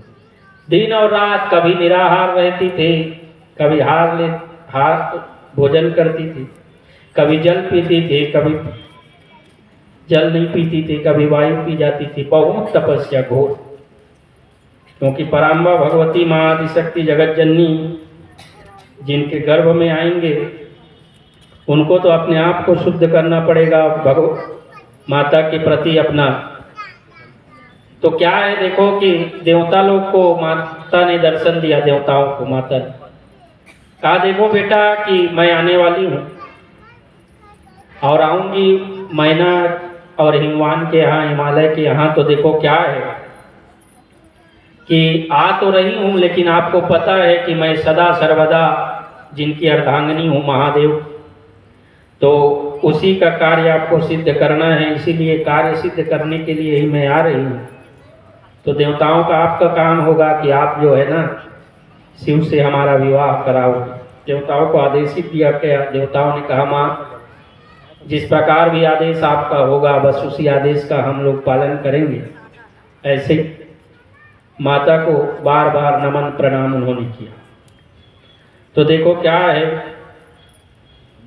दिन और रात। कभी निराहार रहती थी, कभी हार भोजन करती थी, कभी जल पीती थी, कभी जल नहीं पीती थी, कभी वायु पी जाती थी। बहुत तपस्या घोर, क्योंकि पराम्बा भगवती माँ आदिशक्ति जगत जननी जिनके गर्भ में आएंगे उनको तो अपने आप को शुद्ध करना पड़ेगा माता के प्रति अपना। तो क्या है, देखो कि देवता लोग को माता ने दर्शन दिया, देवताओं को माता ने कहा देखो बेटा कि मैं आने वाली हूँ और आऊंगी मैना और हिमवान के यहाँ, हिमालय के यहाँ। तो देखो क्या है कि आ तो रही हूँ, लेकिन आपको पता है कि मैं सदा सर्वदा जिनकी अर्धांगिनी हूँ महादेव, तो उसी का कार्य आपको सिद्ध करना है, इसीलिए कार्य सिद्ध करने के लिए ही मैं आ रही हूँ। तो देवताओं का आपका काम होगा कि आप जो है ना शिव से हमारा विवाह कराओ। देवताओं को आदेशित दिया गया। देवताओं ने कहा माँ जिस प्रकार भी आदेश आपका होगा बस उसी आदेश का हम लोग पालन करेंगे। ऐसे माता को बार बार नमन प्रणाम उन्होंने किया। तो देखो क्या है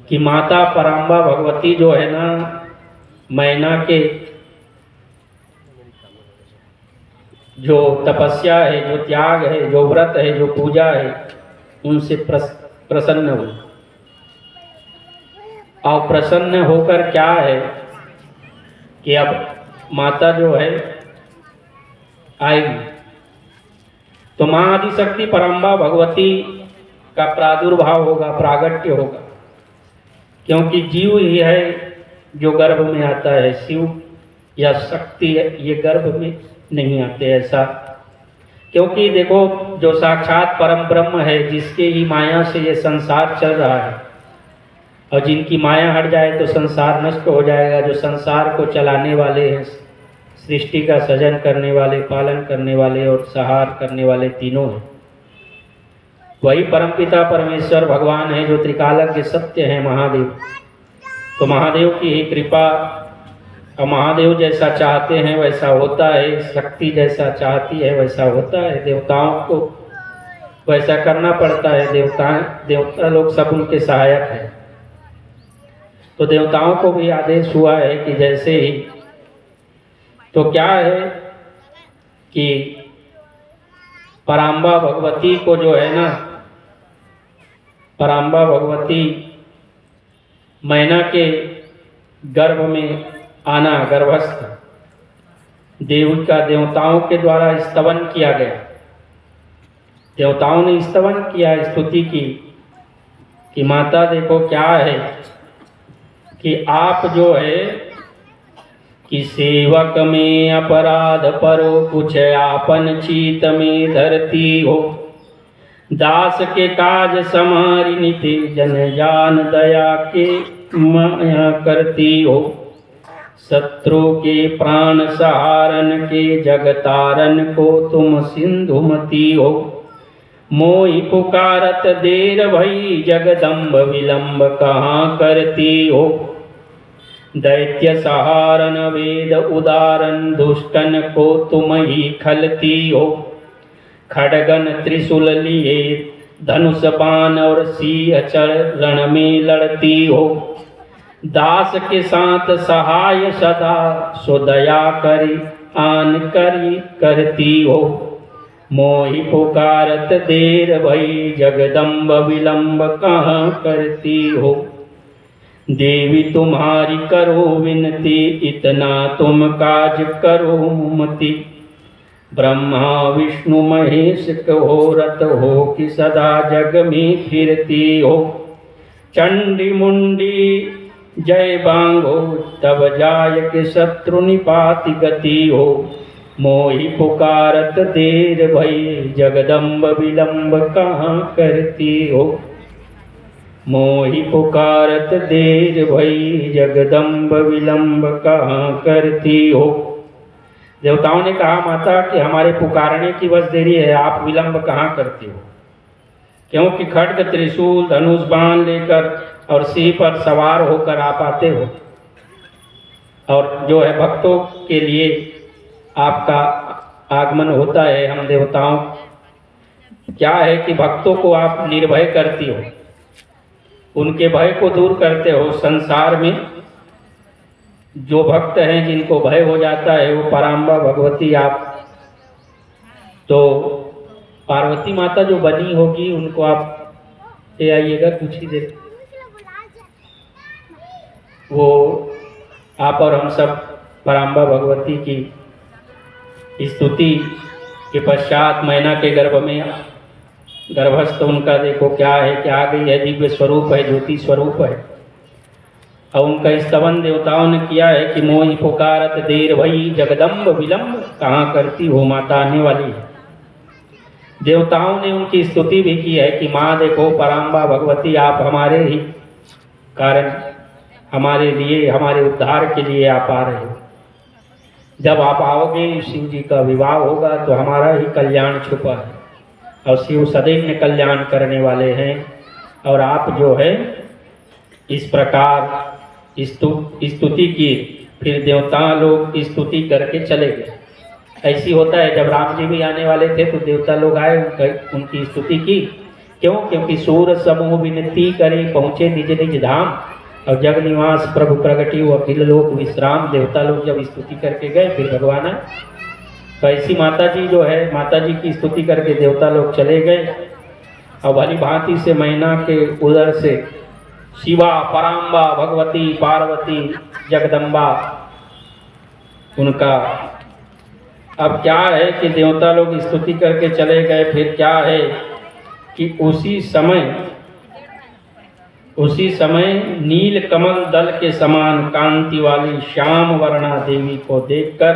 कि माता पराम्बा भगवती जो है ना मैना के जो तपस्या है, जो त्याग है, जो व्रत है, जो पूजा है, उनसे प्रसन्न हुई। और प्रसन्न होकर क्या है कि अब माता जो है आएगी। तो माँ आदिशक्ति पराम्बा भगवती का प्रादुर्भाव होगा, प्रागट्य होगा, क्योंकि जीव ही है जो गर्भ में आता है। शिव या शक्ति ये गर्भ में नहीं आते ऐसा, क्योंकि देखो जो साक्षात परम ब्रह्म है जिसके ही माया से ये संसार चल रहा है, और जिनकी माया हट जाए तो संसार नष्ट हो जाएगा। जो संसार को चलाने वाले हैं, सृष्टि का सृजन करने वाले, पालन करने वाले और संहार करने वाले तीनों हैं, वही परमपिता परमेश्वर भगवान है जो त्रिकालज्ञ सत्य है महादेव। तो महादेव की ही कृपा, और महादेव जैसा चाहते हैं वैसा होता है, शक्ति जैसा चाहती है वैसा होता है। देवताओं को वैसा करना पड़ता है, देवता लोग सब उनके सहायक हैं। तो देवताओं को भी आदेश हुआ है कि जैसे ही, तो क्या है कि पराम्बा भगवती को जो है ना, पराम्बा भगवती मैना के गर्भ में आना, गर्भस्थ देव का देवताओं के द्वारा स्तवन किया गया। देवताओं ने स्तवन किया, स्तुति की कि माता देखो क्या है कि आप जो है कि सेवक में अपराध परो कुछ आपन चीत में धरती हो, दास के काज समारी नीति जन जान दया के माया करती हो, शत्रु के प्राण सहारन के जगतारन को तुम सिंधुमती हो, मोहि पुकारत देर भई जगदम्ब विलंब कहाँ करती हो, दैत्य सहारन वेद उदारन दुष्टन को तुम ही खलती हो, खड़गन त्रिशूल लिए धनुष बाण और सिंह चरण में लड़ती हो, दास के साथ सहाय सदा सुदया करी आन करी करती हो, मोहि पुकारत देर भई जगदम्ब विलंब कहाँ करती हो, देवी तुम्हारी करो विनती इतना तुम काज करो मति, ब्रह्मा विष्णु महेश कहो रत हो कि सदा जग में फिरती हो, चंडी मुंडी जय बांगो तब जाय के शत्रु निपाति गति हो, मोहि पुकारत देर भई जगदम्ब विलंब कहाँ करती हो, मोहि पुकारत देर भई जगदम्ब विलंब कहाँ करती हो। देवताओं ने कहा माता कि हमारे पुकारने की बस देरी है, आप विलंब कहाँ करती हो। क्योंकि खड्ग त्रिशूल धनुष बाण लेकर और सिंह पर सवार होकर आप आते हो, और जो है भक्तों के लिए आपका आगमन होता है। हम देवताओं क्या है कि भक्तों को आप निर्भय करती हो, उनके भय को दूर करते हो। संसार में जो भक्त हैं जिनको भय हो जाता है वो पराम्बा भगवती आप, तो पार्वती माता जो बनी होगी उनको आप ले आइएगा कुछ ही देर, वो आप और हम सब पराम्बा भगवती की स्तुति के पश्चात मैना के गर्भ में गर्भस्थ उनका देखो क्या है, क्या आ गई है, दिव्य स्वरूप है, ज्योति स्वरूप है। और उनका स्तवन देवताओं ने किया है कि मोहि पुकारत देर भई जगदम्ब विलंब, कहाँ करती हो माता आने वाली है। देवताओं ने उनकी स्तुति भी की है कि माँ देखो पराम्बा भगवती आप हमारे ही कारण, हमारे लिए, हमारे उद्धार के लिए आप आ रहे हो। जब आप आओगे शिव जी का विवाह होगा तो हमारा ही कल्याण छुपा है, और शिव सदैव कल्याण करने वाले हैं। और आप जो है इस प्रकार स्तुति की, फिर देवता लोग स्तुति करके चले गए। ऐसी होता है, जब राम जी भी आने वाले थे तो देवता लोग आए, उनकी स्तुति की। क्यों? क्योंकि सूर समूह विनती करे पहुँचे निज निज धाम, और जग निवास प्रभु प्रगति अखिल लोक विश्राम। देवता लोग जब स्तुति करके गए फिर भगवान आए। तो ऐसी माता जी जो है, माता जी की स्तुति करके देवता लोग चले गए, और भली भांति से मैना के उदर से शिवा पराम्बा भगवती पार्वती जगदम्बा उनका। अब क्या है कि देवता लोग स्तुति करके चले गए, फिर क्या है कि उसी समय नील कमल दल के समान कांति वाली श्याम वर्णा देवी को देखकर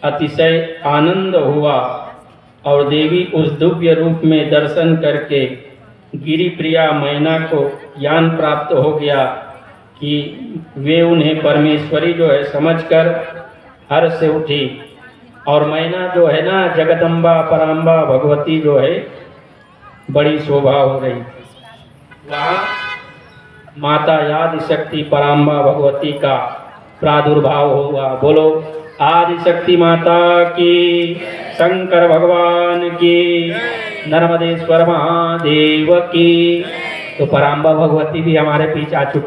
अतिशय आनंद हुआ, और देवी उस दिव्य रूप में दर्शन करके गिरि प्रिया मैना को ज्ञान प्राप्त हो गया कि वे उन्हें परमेश्वरी जो है समझकर हर्ष से उठी। और मैना जो है ना, जगदम्बा पराम्बा भगवती जो है बड़ी शोभा हो रही। वहाँ माता आदि शक्ति पराम्बा भगवती का प्रादुर्भाव हुआ। बोलो आदि शक्ति माता की, शंकर भगवान की, नर्मदेश्वर महादेव की। तो पराम्बा भगवती भी हमारे बीच आ चुकी।